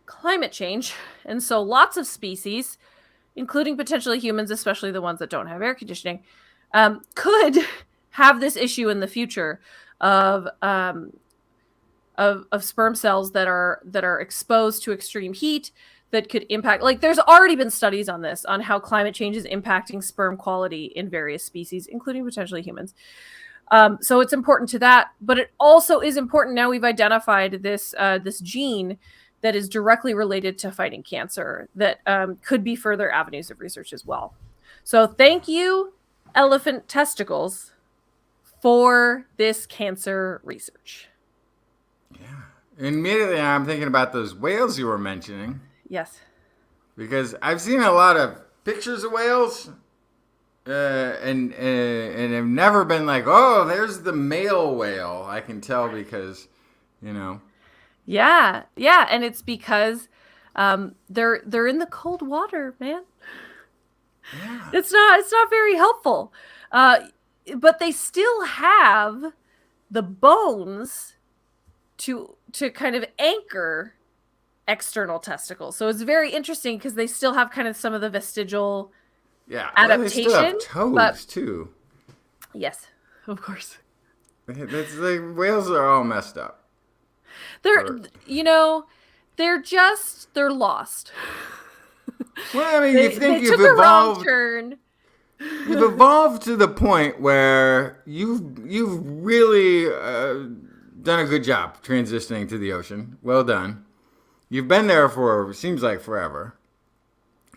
climate change, and so lots of species, including potentially humans, especially the ones that don't have air conditioning, could have this issue in the future of of sperm cells that are exposed to extreme heat that could impact. Like, there's already been studies on this, on how climate change is impacting sperm quality in various species, including potentially humans. So it's important to that, but it also is important now we've identified this gene that is directly related to fighting cancer that could be further avenues of research as well. So thank you, elephant testicles, for this cancer research. Yeah. Immediately I'm thinking about those whales you were mentioning. Yes. Because I've seen a lot of pictures of whales. And I've never been like, oh, there's the male whale. I can tell because, you know. Yeah, and it's because they're in the cold water, man. Yeah. It's not very helpful. But they still have the bones to kind of anchor external testicles. So it's very interesting because they still have kind of some of the vestigial adaptation. Well, they still have toes too. Yes, of course. That's like, whales are all messed up. They're lost. Well, I mean, you think they you've took a wrong evolved. turn. You've evolved to the point where you've really done a good job transitioning to the ocean. Well done. You've been there for, seems like, forever.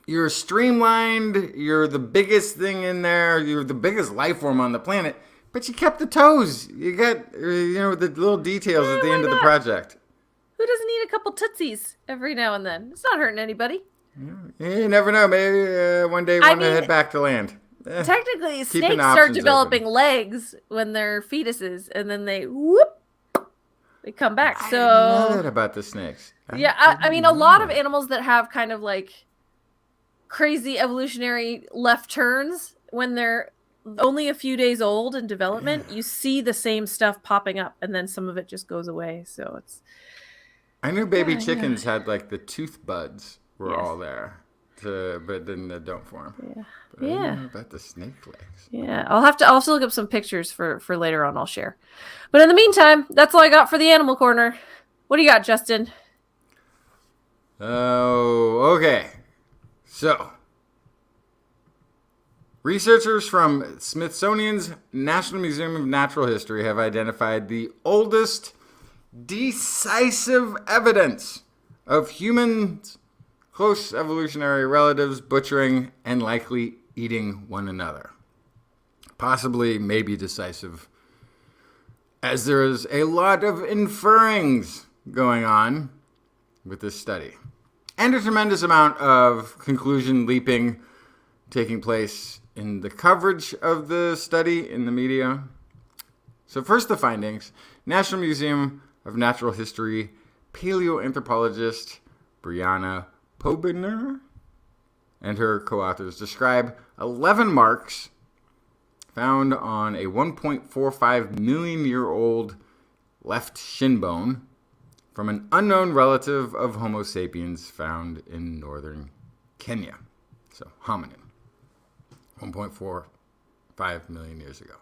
You're streamlined. You're the biggest thing in there. You're the biggest life form on the planet. But you kept the toes. You got, the little details at the end of the project. Who doesn't need a couple tootsies every now and then? It's not hurting anybody. You never know. Maybe one day want to head back to land. Technically, snakes start developing legs when they're fetuses, and then they come back. I So didn't know that about the snakes. I mean, a lot of animals that have kind of like crazy evolutionary left turns, when they're only a few days old in development, you see the same stuff popping up, and then some of it just goes away. So it's. I knew baby chickens had like the tooth buds were all there, but then they don't form. Yeah. But I didn't know about the snake legs. Yeah, I'll have to look up some pictures for later on. I'll share. But in the meantime, that's all I got for the animal corner. What do you got, Justin? Oh, okay. So, researchers from Smithsonian's National Museum of Natural History have identified the oldest decisive evidence of humans' close evolutionary relatives butchering and likely eating one another. Possibly, maybe decisive, as there is a lot of inferrings going on with this study. And a tremendous amount of conclusion leaping taking place in the coverage of the study in the media. So first, the findings. National Museum of Natural History paleoanthropologist Brianna Pobiner and her co-authors describe 11 marks found on a 1.45 million year old left shin bone from an unknown relative of Homo sapiens found in northern Kenya. So, hominin. 1.45 million years ago.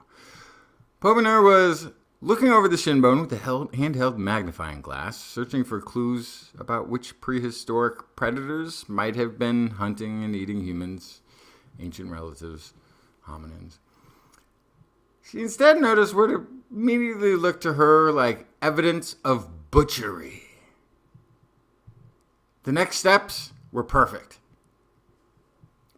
Pobiner was looking over the shin bone with a handheld magnifying glass, searching for clues about which prehistoric predators might have been hunting and eating humans, ancient relatives, hominins. She instead noticed what immediately looked to her like evidence of butchery. The next steps were perfect.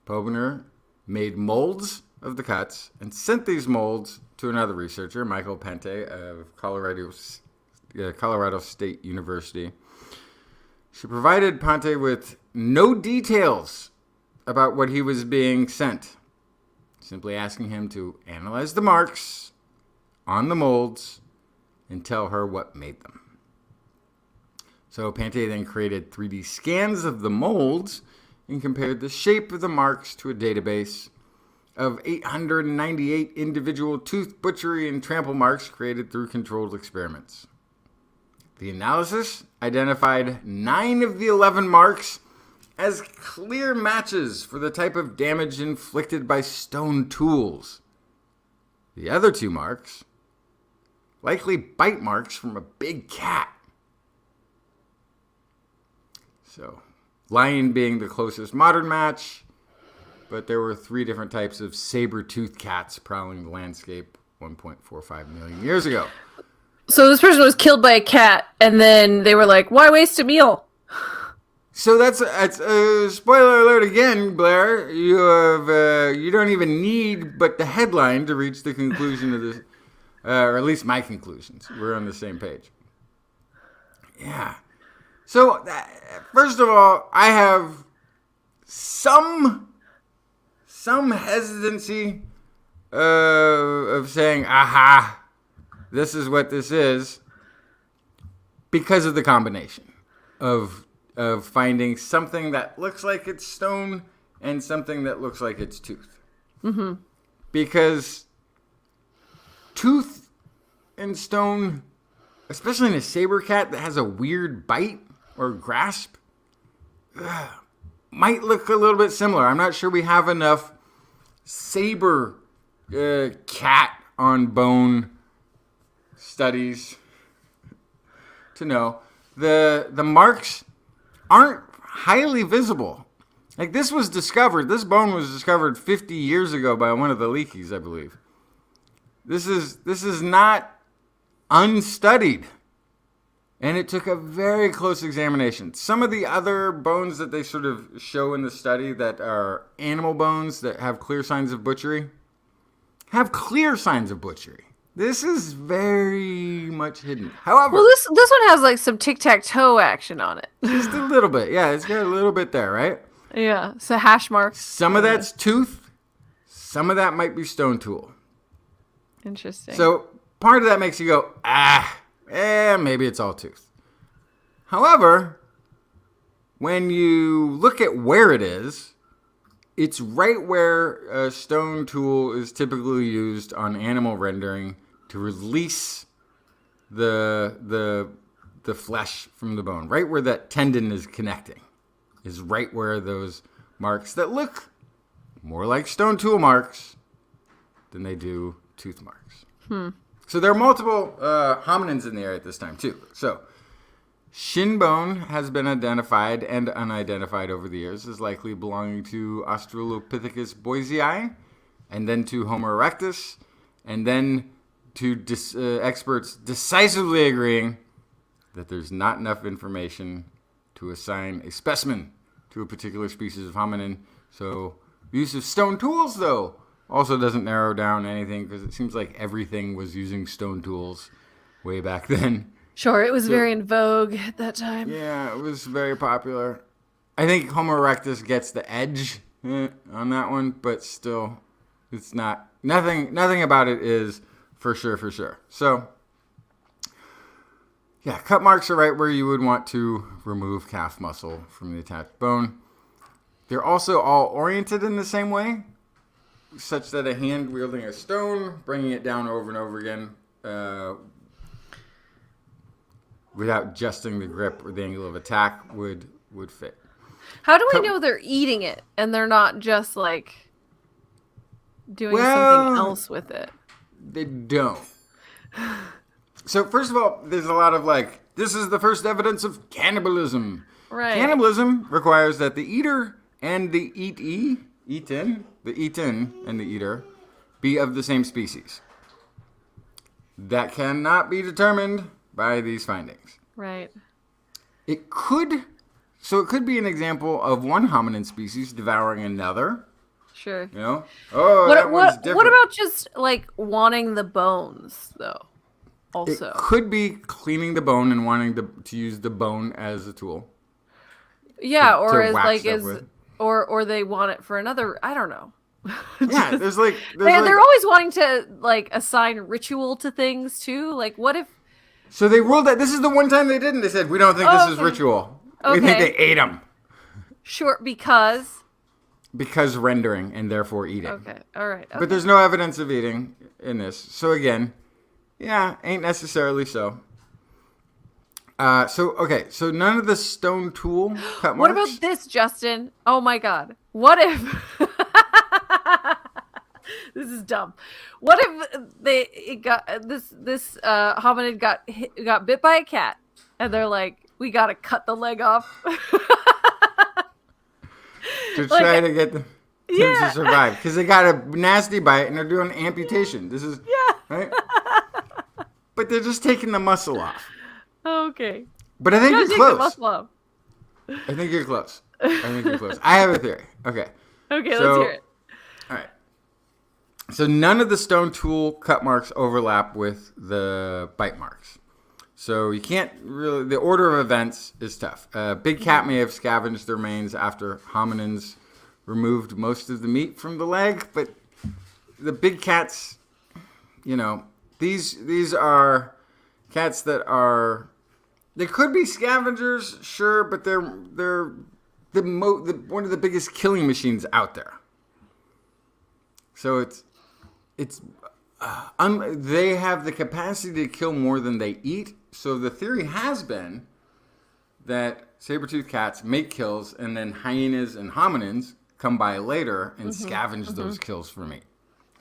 Pobiner made molds of the cuts and sent these molds to another researcher, Michael Pente of Colorado State University. She provided Pente with no details about what he was being sent, simply asking him to analyze the marks on the molds and tell her what made them. So Pente then created 3D scans of the molds and compared the shape of the marks to a database of 898 individual tooth, butchery, and trample marks created through controlled experiments. The analysis identified 9 of the 11 marks as clear matches for the type of damage inflicted by stone tools. The other 2 marks, likely bite marks from a big cat, So, lion being the closest modern match, but there were 3 different types of saber-toothed cats prowling the landscape 1.45 million years ago. So this person was killed by a cat, and then they were like, why waste a meal? So that's spoiler alert again, Blair. You don't even need but the headline to reach the conclusion of this, or at least my conclusions. We're on the same page. Yeah. So first of all, I have some hesitancy of saying, aha, this is what this is, because of the combination of finding something that looks like it's stone and something that looks like it's tooth. Mm-hmm. Because tooth and stone, especially in a saber cat that has a weird bite or grasp, might look a little bit similar. I'm not sure we have enough saber cat on bone studies to know. The marks aren't highly visible. Like, this bone was discovered 50 years ago by one of the Leakeys, I believe. This is not unstudied. And it took a very close examination. Some of the other bones that they sort of show in the study that are animal bones that have clear signs of butchery, This is very much hidden. However, well, this one has like some tic-tac-toe action on it. Just a little bit. Yeah, it's got a little bit there, right? Yeah, so hash marks. Some of that's tooth. Some of that might be stone tool. Interesting. So part of that makes you go, maybe it's all tooth. However, when you look at where it is, it's right where a stone tool is typically used on animal rendering to release the flesh from the bone. Right where that tendon is connecting is right where those marks that look more like stone tool marks than they do tooth marks. So there are multiple hominins in the area at this time too. So shin bone has been identified and unidentified over the years as likely belonging to Australopithecus boisei, and then to Homo erectus, and then to experts decisively agreeing that there's not enough information to assign a specimen to a particular species of hominin. So the use of stone tools, though, also doesn't narrow down anything, because it seems like everything was using stone tools way back then. Sure, it was very in vogue at that time. Yeah, it was very popular. I think Homo erectus gets the edge on that one, but still, it's not. Nothing about it is for sure. So, yeah, cut marks are right where you would want to remove calf muscle from the attached bone. They're also all oriented in the same way, such that a hand wielding a stone, bringing it down over and over again, without adjusting the grip or the angle of attack would fit. How do we know they're eating it and they're not just like doing something else with it? They don't. So first of all, there's a lot of like, this is the first evidence of cannibalism. Right. Cannibalism requires that the eater and the eaten and the eater be of the same species. That cannot be determined by these findings. Right. It could be an example of one hominin species devouring another. Sure. You know? That one's different. What about just like wanting the bones though? Also. It could be cleaning the bone and wanting to use the bone as a tool. Yeah, or they want it for another, I don't know. Yeah, they're always wanting to like assign ritual to things too. Like what if So they ruled that this is the one time they didn't. They said, we don't think this is ritual. We think they ate them. Sure, because rendering and therefore eating. Okay, all right. Okay. But there's no evidence of eating in this. So again, yeah, ain't necessarily so. So none of the stone tool cut marks. What about this, Justin? Oh my God. What if this is dumb. What if this hominid got bit by a cat and they're like, we gotta cut the leg off. To try to get them to survive. Because they got a nasty bite and they're doing amputation. This is, right? But they're just taking the muscle off. Okay. But I think you're Take the close. muscle off. I think you're close. I have a theory. Okay. Okay, let's hear it. All right. So none of the stone tool cut marks overlap with the bite marks. So you can't really, the order of events is tough. Big cat may have scavenged the remains after hominins removed most of the meat from the leg, but the big cats, you know, these are cats that are, they could be scavengers, sure, but they're one of the biggest killing machines out there. So they have the capacity to kill more than they eat. So the theory has been that saber-toothed cats make kills and then hyenas and hominins come by later and scavenge those kills for meat.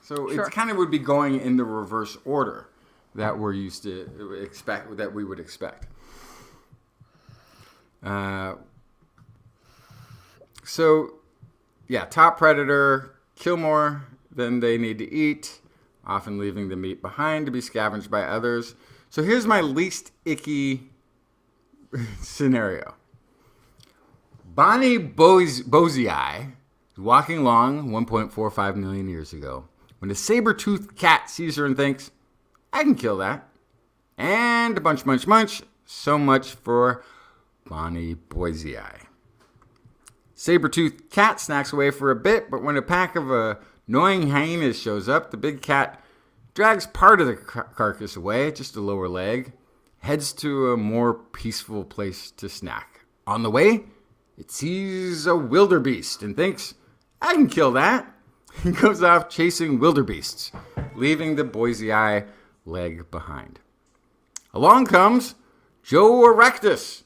So it kind of would be going in the reverse order that we're used to expect, that we would expect. So, yeah, top predator, kill more than they need to eat, often leaving the meat behind to be scavenged by others. So here's my least icky scenario. Bonnie Bozii is walking along 1.45 million years ago when a saber-toothed cat sees her and thinks, I can kill that. And munch, munch, munch. So much for Bonnie Bozii. Saber-toothed cat snacks away for a bit, but when a pack of annoying hyenas shows up, the big cat drags part of the carcass away, just the lower leg, heads to a more peaceful place to snack. On the way, it sees a wildebeest and thinks, I can kill that, and goes off chasing wildebeests, leaving the Bozii leg behind. Along comes Joe Erectus,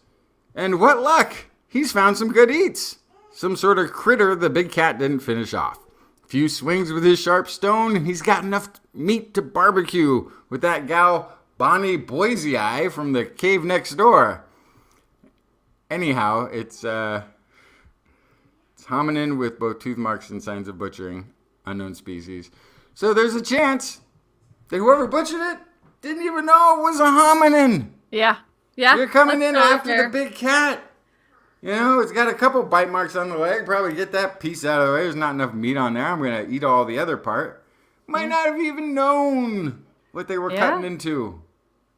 and what luck! He's found some good eats. Some sort of critter the big cat didn't finish off. A few swings with his sharp stone, and he's got enough meat to barbecue with that gal Bonnie Bozii from the cave next door. Anyhow, it's hominin with both tooth marks and signs of butchering, unknown species. So there's a chance that whoever butchered it didn't even know it was a hominin. Yeah. You're coming in totally after fair. the big cat. You know, it's got a couple bite marks on the leg. Probably get that piece out of the way. There's not enough meat on there. I'm going to eat all the other part. Might not have even known what they were cutting into.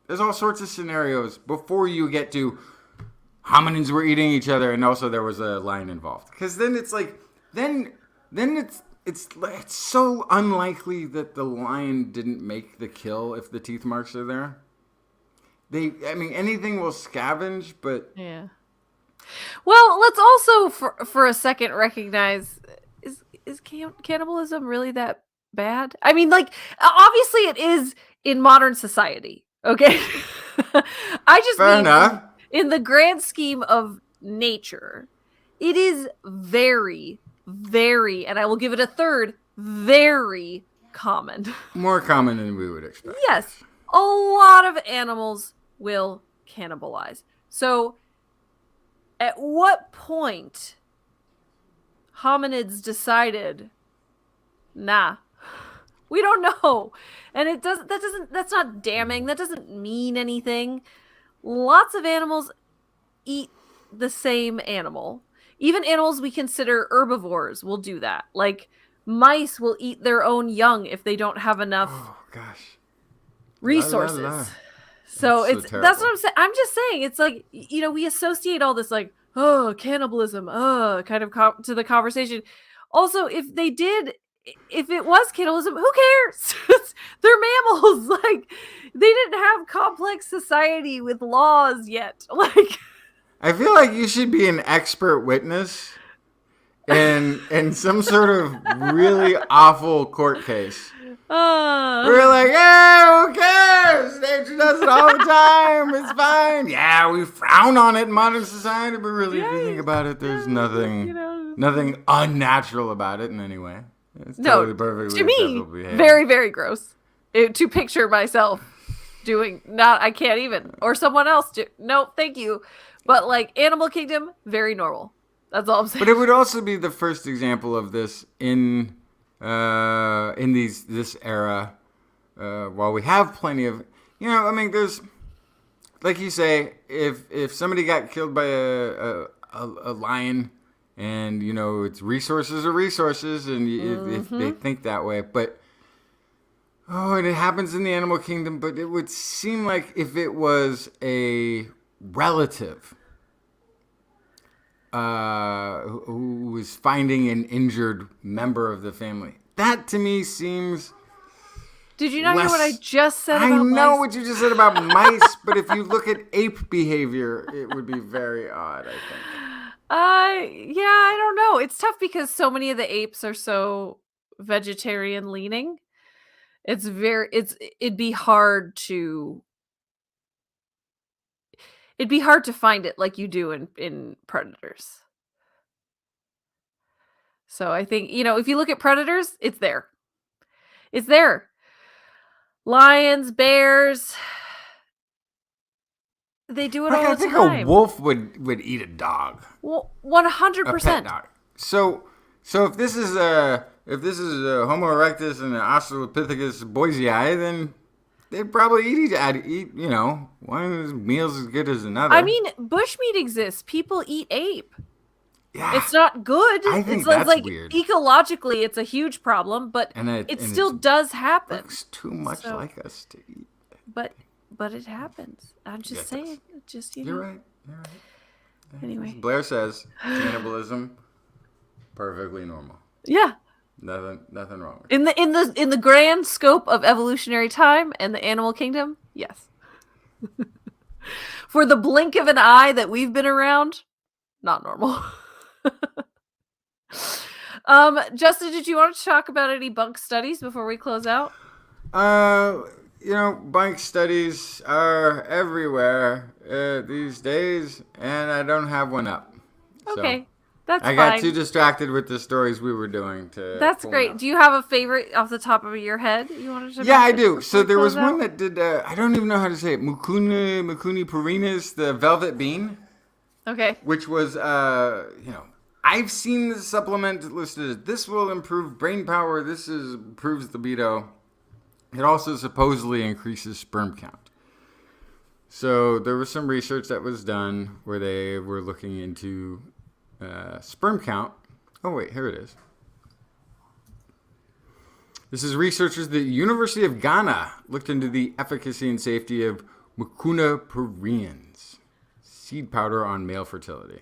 There's all sorts of scenarios before you get to hominins were eating each other, and also there was a lion involved. Because then it's like, then it's so unlikely that the lion didn't make the kill if the teeth marks are there. Anything will scavenge, but Yeah. Well, let's also for a second recognize, is cannibalism really that bad? I mean, like, obviously it is in modern society, okay? I just fair mean enough. in the grand scheme of nature, it is very, very, and I will give it a third, very common. More common than we would expect. Yes, a lot of animals will cannibalize. So, at what point hominids decided, nah, we don't know, and that's not damning. That doesn't mean anything. Lots of animals eat the same animal. Even animals we consider herbivores will do that. Like mice will eat their own young if they don't have enough resources. La, la, la. So That's that's what I'm saying. I'm just saying it's like, you know, we associate all this like, oh, cannibalism, kind of to the conversation. Also, if it was cannibalism, who cares? They're mammals. Like, they didn't have complex society with laws yet. Like, I feel like you should be an expert witness in some sort of really awful court case. We're like, yeah, who cares? Nature does it all the time. It's fine. Yeah, we frown on it in modern society, but really, if you think about it, there's nothing unnatural about it in any way. It's totally perfectly to me, acceptable behavior. very, very gross. To picture myself doing, I can't even, or someone else do. No, thank you. But like animal kingdom, very normal. That's all I'm saying. But it would also be the first example of this in this era. While we have plenty of, I mean, there's, like you say, if somebody got killed by a lion, and it's resources are resources, and if they think that way, but and it happens in the animal kingdom, but it would seem like if it was a relative who was finding an injured member of the family, that to me seems. Did you not hear what I just said about mice? I know what you just said about mice, but if you look at ape behavior, it would be very odd, I think. Yeah, I don't know. It's tough because so many of the apes are so vegetarian leaning. It'd be hard to find it like you do in predators. So I think, if you look at predators, it's there. It's there. Lions, bears, they do it all the time. I think a wolf would eat a dog. Well, 100%. A pet dog. So if this is a Homo erectus and an Australopithecus boisei, then they'd probably eat one of those meals as good as another. I mean, bushmeat exists. People eat ape. Yeah, it's not good. I think that's like weird. Ecologically, it's a huge problem, but it still does happen. It looks too much like us to eat. But it happens. I'm just saying. Just You're right. Anyway, Blair says cannibalism perfectly normal. Yeah. Nothing wrong with it. In the grand scope of evolutionary time and the animal kingdom, yes. For the blink of an eye that we've been around, not normal. Justin, did you want to talk about any bunk studies before we close out? Bunk studies are everywhere these days, and I don't have one up. Okay, that's fine. I got too distracted with the stories we were doing to. That's great. Do you have a favorite off the top of your head you wanted to? Yeah, I do. So there was one that did. I don't even know how to say it. Mucuna pruriens, the velvet bean. Okay. Which was, I've seen the supplement listed as this will improve brain power. This improves libido. It also supposedly increases sperm count. So there was some research that was done where they were looking into sperm count. Oh, wait, here it is. This is researchers at the University of Ghana looked into the efficacy and safety of Mucuna pruriens seed powder on male fertility.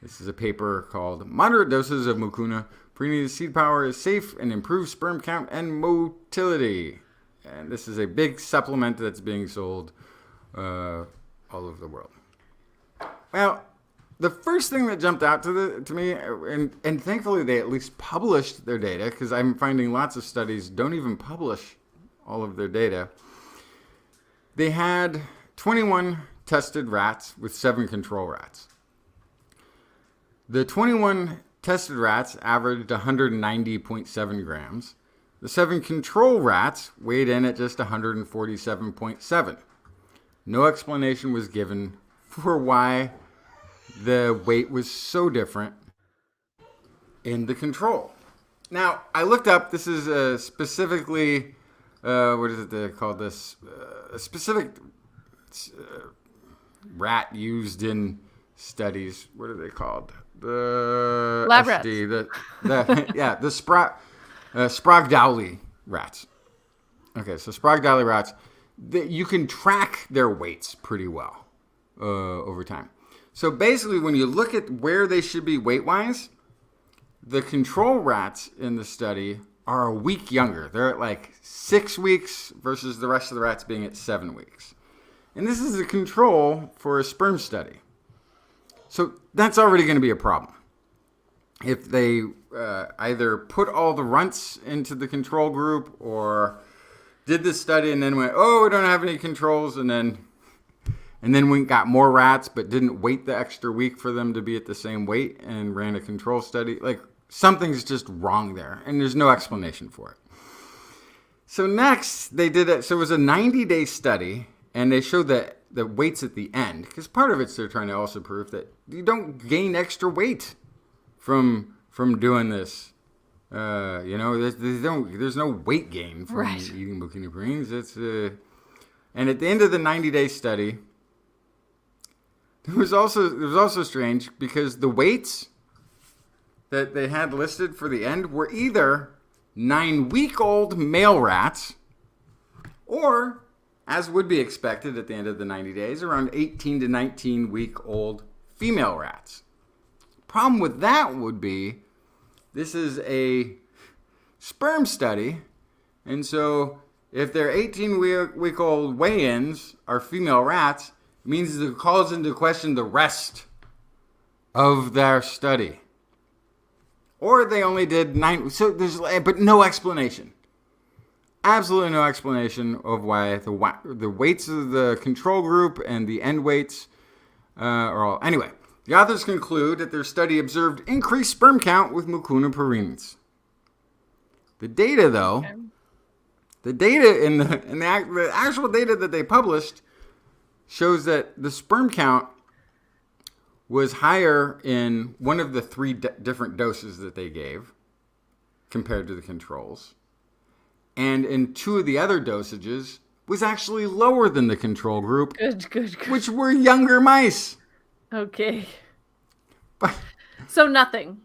This is a paper called Moderate Doses of Mucuna pruriens seed power is safe and improves sperm count and motility. And this is a big supplement that's being sold all over the world. Well, the first thing that jumped out to me, and thankfully they at least published their data, because I'm finding lots of studies don't even publish all of their data. They had 21 tested rats with 7 control rats. The 21 tested rats averaged 190.7 grams. The 7 control rats weighed in at just 147.7. No explanation was given for why the weight was so different in the control. Now, I looked up, this is specifically, what is it they call this? A specific rat used in studies. What are they called? The lab SD, rats. The Sprague-Dowley rats. Okay, so Sprague-Dowley rats, you can track their weights pretty well over time. So basically, when you look at where they should be weight-wise, the control rats in the study are a week younger. They're at like 6 weeks versus the rest of the rats being at 7 weeks. And this is the control for a sperm study. So that's already going to be a problem. If they either put all the runts into the control group or did this study and then went, oh, we don't have any controls, and then we got more rats but didn't wait the extra week for them to be at the same weight and ran a control study. Like, something's just wrong there, and there's no explanation for it. So next, they did it. So it was a 90-day study, and they showed that the weights at the end, because part of it's they're trying to also prove that you don't gain extra weight from doing this. There's no weight gain from eating Mucuna pruriens. And at the end of the 90-day study, it was also strange because the weights that they had listed for the end were either 9-week-old male rats or, as would be expected at the end of the 90 days, around 18 to 19-week-old female rats. Problem with that would be this is a sperm study, and so if their 18-week-old weigh-ins are female rats, it means it calls into question the rest of their study. Or they only did 9, but no explanation. Absolutely no explanation of why the weights of the control group and the end weights are all. Anyway, the authors conclude that their study observed increased sperm count with Mucuna pruriens. The data, though, the actual data that they published shows that the sperm count was higher in one of the 3 different doses that they gave compared to the controls. And in 2 of the other dosages was actually lower than the control group, Good. which were younger mice. Okay. So nothing.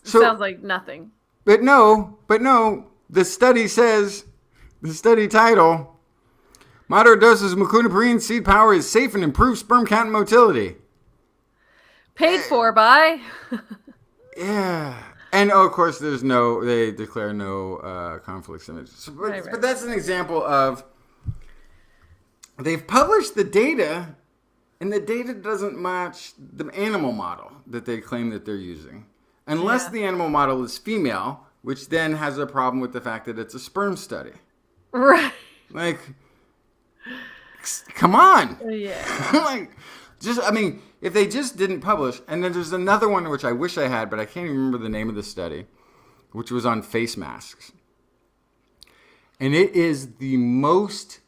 Sounds like nothing. But no. The study says, the study title, moderate doses of Mucuna pruriens seed power is safe and improves sperm count and motility. Paid for by. Yeah. And of course, they declare no conflicts in it. But that's an example of, they've published the data, and the data doesn't match the animal model that they claim that they're using. Unless the animal model is female, which then has a problem with the fact that it's a sperm study. Right. Like, come on. Yeah. If they just didn't publish, and then there's another one which I wish I had, but I can't even remember the name of the study, which was on face masks. And it is the most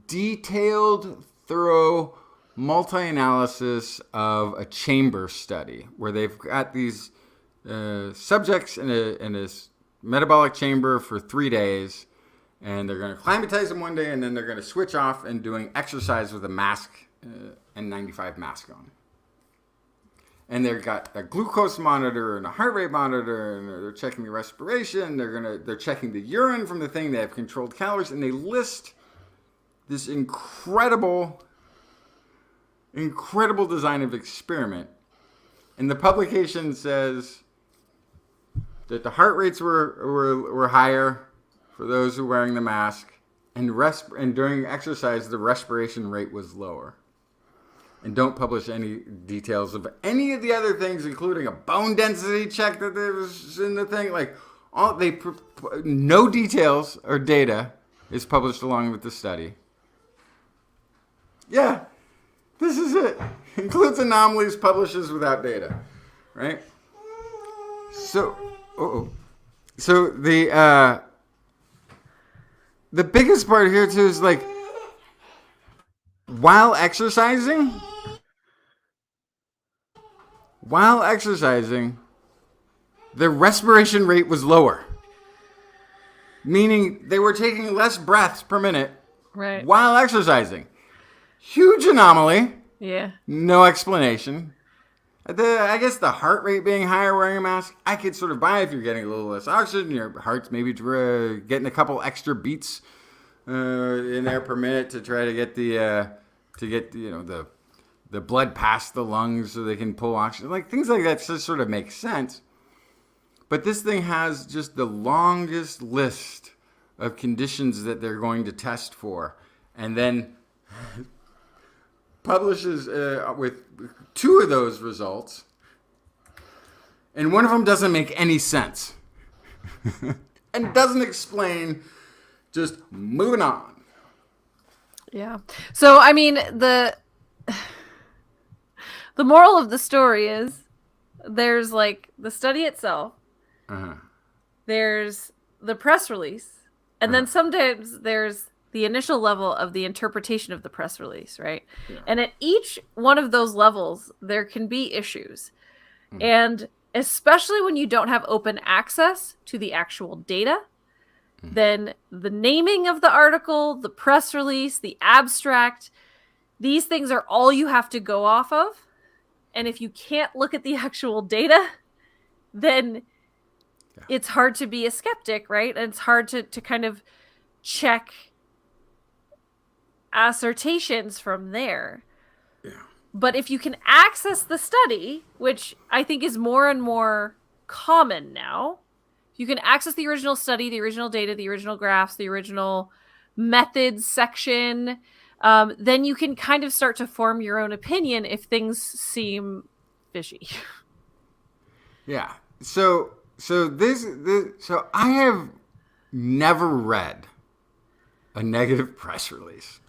detailed, thorough, multi-analysis of a chamber study, where they've got these subjects in a metabolic chamber for 3 days, and they're going to climatize them one day, and then they're going to switch off and doing exercise with a mask N95 mask on. And they've got a glucose monitor and a heart rate monitor, and they're checking the respiration. They're checking the urine from the thing. They have controlled calories, and they list this incredible design of experiment. And the publication says that the heart rates were higher for those who were wearing the mask, and during exercise the respiration rate was lower. And don't publish any details of any of the other things, including a bone density check that there was in the thing. Like, no details or data is published along with the study. Yeah, this is it. Includes anomalies, publishes without data, right? So the biggest part here too is like, while exercising, the respiration rate was lower. Meaning they were taking less breaths per minute while exercising. Huge anomaly. Yeah. No explanation. I guess the heart rate being higher wearing a mask, I could sort of buy if you're getting a little less oxygen. Your heart's maybe getting a couple extra beats in there per minute to try to get the blood past the lungs so they can pull oxygen. Like, things like that just sort of make sense. But this thing has just the longest list of conditions that they're going to test for, and then publishes with 2 of those results, and one of them doesn't make any sense and doesn't explain. Just moving on. Yeah. So, I mean, the moral of the story is there's like the study itself, there's the press release, and then sometimes there's the initial level of the interpretation of the press release, right? Yeah. And at each one of those levels, there can be issues. And especially when you don't have open access to the actual data, then the naming of the article, the press release, the abstract, these things are all you have to go off of. And if you can't look at the actual data, then it's hard to be a skeptic, right? And it's hard to kind of check assertions from there. Yeah. But if you can access the study, which I think is more and more common now, you can access the original study, the original data, the original graphs, the original methods section, then you can kind of start to form your own opinion if things seem fishy. Yeah. So I have never read a negative press release,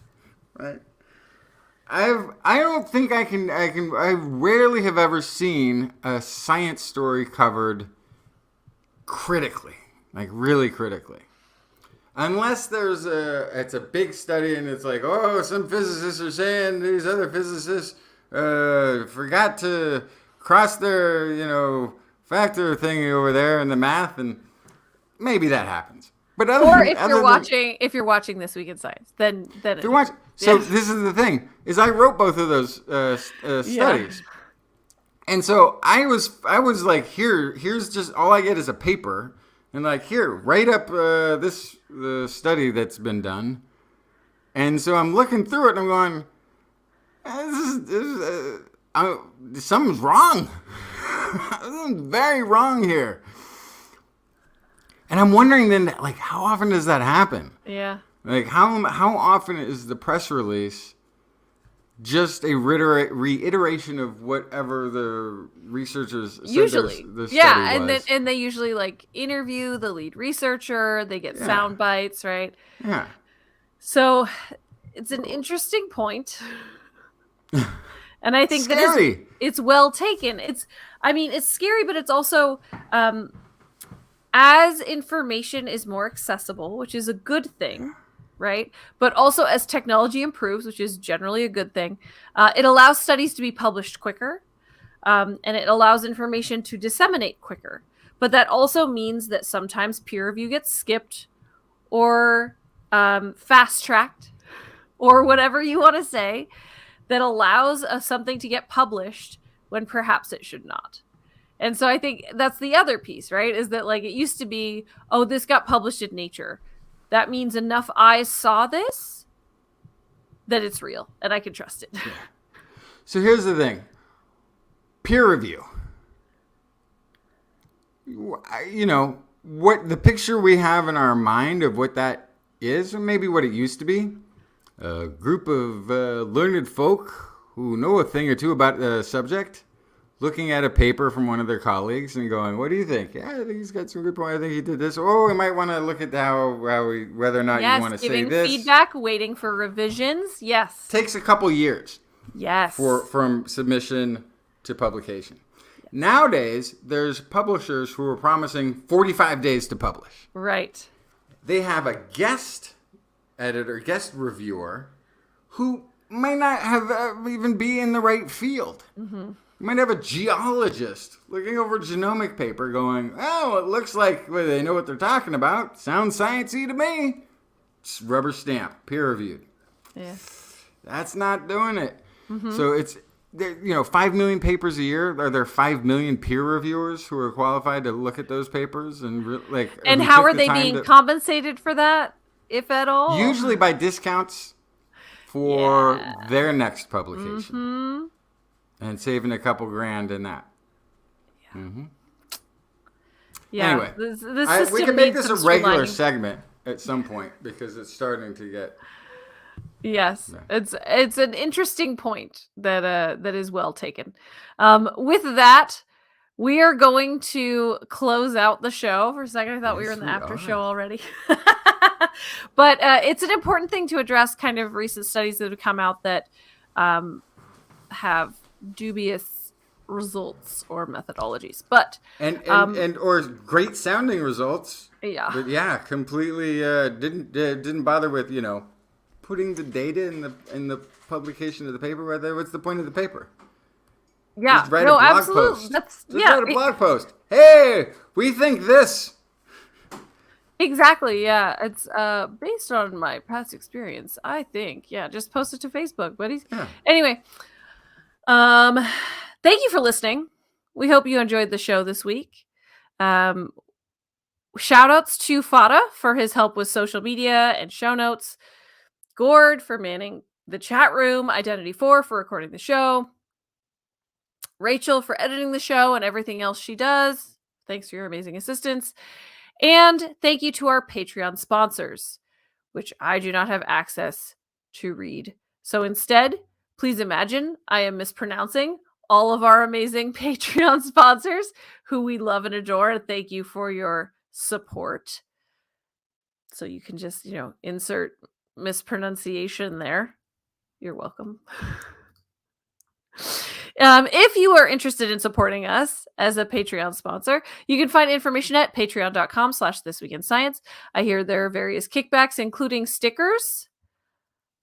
right? I rarely have ever seen a science story covered critically, like really critically. Unless it's a big study and it's like, oh, some physicists are saying these other physicists forgot to cross their, factor thing over there in the math, and maybe that happens. But if you're watching This Week in Science, then if you're watching. So this is the thing: is I wrote both of those studies, and so I was like, here's just all I get is a paper, and like here, write up the study that's been done, and so I'm looking through it and I'm going, something's wrong. Something's very wrong here. And I'm wondering then, like, how often does that happen? Yeah. Like, how often is the press release just a reiteration of whatever the researchers said usually the study was? And they usually like interview the lead researcher. They get sound bites, right? Yeah. So it's an interesting point. And I think scary. It's well taken. It's scary, but it's also as information is more accessible, which is a good thing, right? But also as technology improves, which is generally a good thing, it allows studies to be published quicker, and it allows information to disseminate quicker. But that also means that sometimes peer review gets skipped or fast-tracked or whatever you want to say that allows something to get published when perhaps it should not. And so I think that's the other piece, right? Is that like it used to be, oh, this got published in Nature. That means enough eyes saw this that it's real and I can trust it. Yeah. So here's the thing. Peer review. What the picture we have in our mind of what that is, or maybe what it used to be. A group of learned folk who know a thing or two about the subject, looking at a paper from one of their colleagues and going, "What do you think?" Yeah, I think he's got some good point. I think he did this. Oh, we might want to look at whether or not you want to say this. Giving feedback, waiting for revisions. Yes, takes a couple years. Yes, from submission to publication. Yes. Nowadays, there's publishers who are promising 45 days to publish. Right. They have a guest reviewer who may not have even be in the right field. Mm-hmm. You might have a geologist looking over a genomic paper going, oh, it looks like they know what they're talking about. Sounds sciencey to me. It's rubber stamp, peer reviewed. Yeah. That's not doing it. Mm-hmm. So it's, 5 million papers a year. Are there 5 million peer reviewers who are qualified to look at those papers? And how are they being compensated for that? If at all? Usually by discounts for their next publication. Mm-hmm. And saving a couple grand in that. Yeah. Mm-hmm. Yeah. Anyway, we can make this a regular segment at some point because it's starting to get... Yes, yeah. It's an interesting point that is well taken. With that, we are going to close out the show. For a second, I thought we were in the after show already. But it's an important thing to address kind of recent studies that have come out that have dubious results or methodologies. But and or great sounding results. Yeah. But completely didn't bother with, putting the data in the publication of the paper? What's the point of the paper? Yeah, Just write a blog absolutely. post. Write a blog post. Hey, we think this. Exactly, yeah. It's based on my past experience, I think. Yeah, just post it to Facebook, buddies. Yeah. Anyway, thank you for listening. We hope you enjoyed the show this week. Shout outs to Fada for his help with social media and show notes. Gord for manning the chat room. Identity4 for recording the show. Rachel for editing the show and everything else she does. Thanks for your amazing assistance. And thank you to our Patreon sponsors, which I do not have access to read. So instead, please imagine I am mispronouncing all of our amazing Patreon sponsors who we love and adore. And thank you for your support. So you can just, insert mispronunciation there. You're welcome. If you are interested in supporting us as a Patreon sponsor, you can find information at patreon.com/thisweekinscience. I hear there are various kickbacks, including stickers.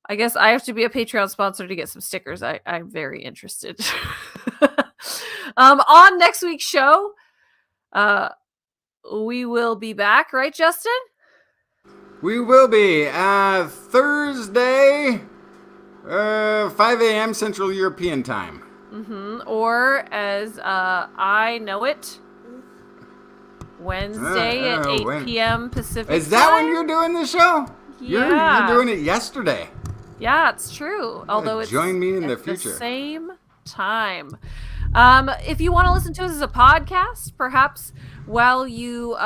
I guess I have to be a Patreon sponsor to get some stickers. I'm very interested. On next week's show, we will be back, right, Justin? We will be Thursday, 5 a.m. Central European Time. Or as I know it, Wednesday at 8 p.m. Pacific Is that time? when you're doing the show? Yeah. You're doing it yesterday. Yeah, it's true. Although it's join me in the at future. The same time. If you want to listen to us as a podcast, perhaps while you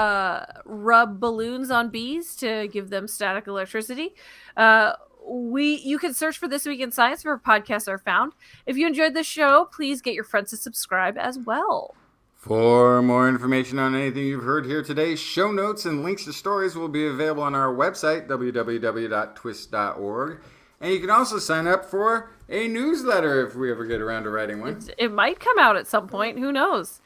rub balloons on bees to give them static electricity, you can search for This Week in Science where podcasts are found. If you enjoyed this show, please get your friends to subscribe as well. For more information on anything you've heard here today, show notes and links to stories will be available on our website, www.twis.org. And you can also sign up for a newsletter if we ever get around to writing one. It might come out at some point. Who knows?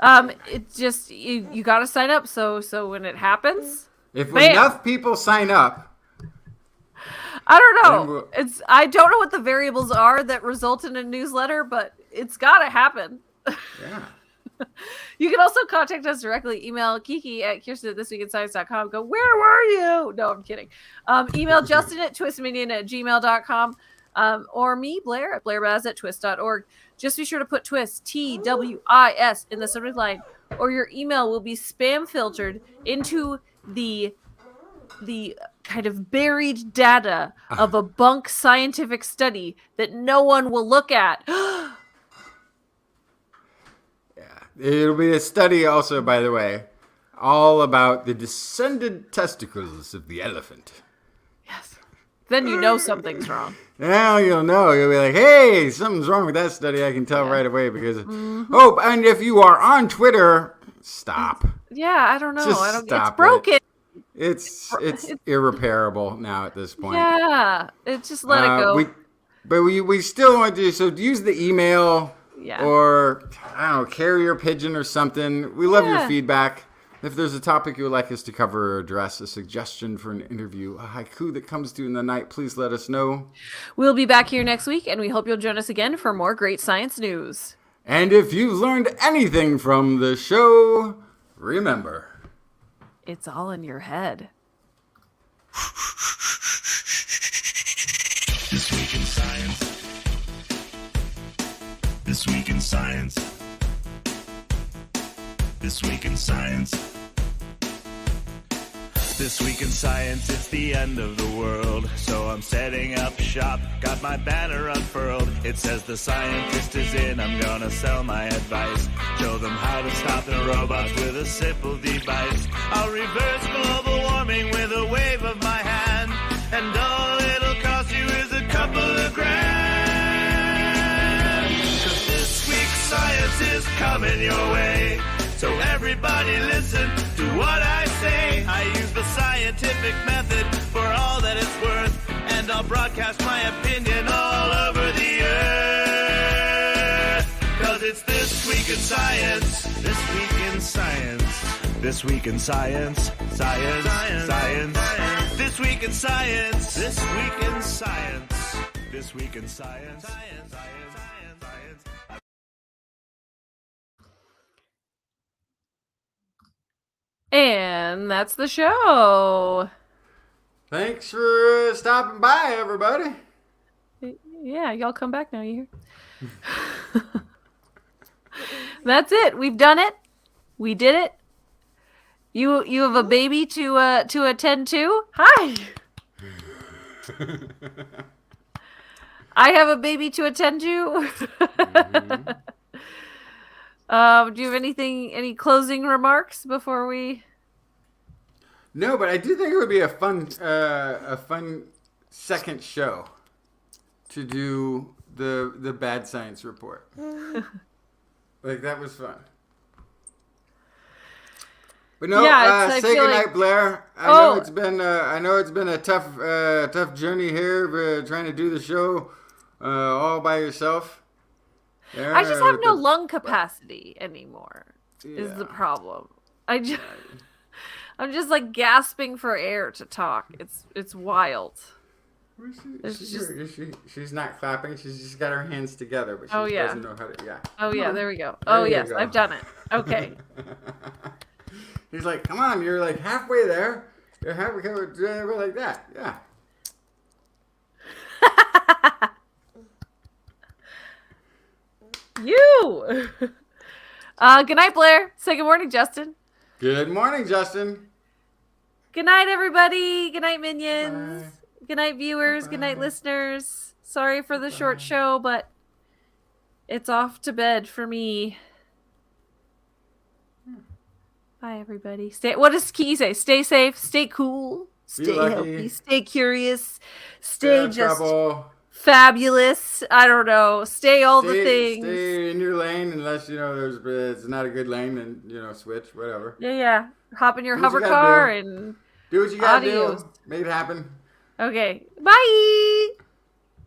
It's just, you got to sign up so when it happens. If enough people sign up. I don't know. I don't know what the variables are that result in a newsletter, but it's got to happen. Yeah. You can also contact us directly. Email Kiki at Kirsten@thisweekinscience.com. Go, where were you? No, I'm kidding. Email Justin at twistminion@gmail.com. Or me, Blair, at blairbaz@twis.org. Just be sure to put TWIS, TWIS, in the subject line, or your email will be spam filtered into the kind of buried data of a bunk scientific study that no one will look at. It'll be a study also, by the way, all about the descended testicles of the elephant. Yes. Then you know something's wrong. Now you'll know. You'll be like, hey, something's wrong with that study. I can tell right away because... Oh, and if you are on Twitter, stop. Yeah, I don't know. Just stop. It's broken. It's irreparable now at this point. Yeah, just let it go. We still want to use the email or, I don't know, carrier pigeon or something. We love your feedback. If there's a topic you would like us to cover or address, a suggestion for an interview, a haiku that comes to you in the night, please let us know. We'll be back here next week, and we hope you'll join us again for more great science news. And if you've learned anything from the show, remember... It's all in your head. This Week in Science. This Week in Science. This Week in Science. This Week in Science, it's the end of the world. So I'm setting up shop, got my banner unfurled. It says the scientist is in, I'm gonna sell my advice. Show them how to stop the robots with a simple device. I'll reverse global warming with a wave of my hand. And all it'll cost you is a couple of grand. 'Cause this week's science is coming your way. So everybody listen to what I say. I use the scientific method for all that it's worth. And I'll broadcast my opinion all over the earth. 'Cause it's This Week in Science. This Week in Science. This Week in Science. Science. Science. Science. This week in science. This week in science. This week in science. Science, science, science, science. And that's the show. Thanks for stopping by, everybody. Yeah, y'all come back now, you hear? That's it. We've done it. We did it. You have a baby to attend to? Hi. I have a baby to attend to. Do you have any closing remarks before we? No, but I do think it would be a fun second show to do the bad science report. Like, that was fun. But no, say goodnight, like... Blair. I know it's been a tough journey here, trying to do the show all by yourself. I just have no lung capacity anymore. Yeah. Is the problem? I'm just like gasping for air to talk. It's wild. She's not clapping. She's just got her hands together, but she doesn't know how to. Yeah. Oh yeah, there we go. Oh yes, I've done it. Okay. He's like, come on, you're like halfway there. You're halfway like that. Yeah. You. Good night, Blair. Say good morning, Justin. Good morning, Justin. Good night, everybody. Good night, minions. Bye. Good night, viewers. Bye. Good night, listeners. Sorry for the short show, but it's off to bed for me. Bye, everybody. What does Kiki say? Stay safe, stay cool, stay healthy, stay curious, stay just fabulous. I don't know. Stay the things. Stay in your lane unless it's not a good lane, and switch, whatever. Yeah. Hop in your hover car and do what you gotta do. Make it happen. Okay. Bye.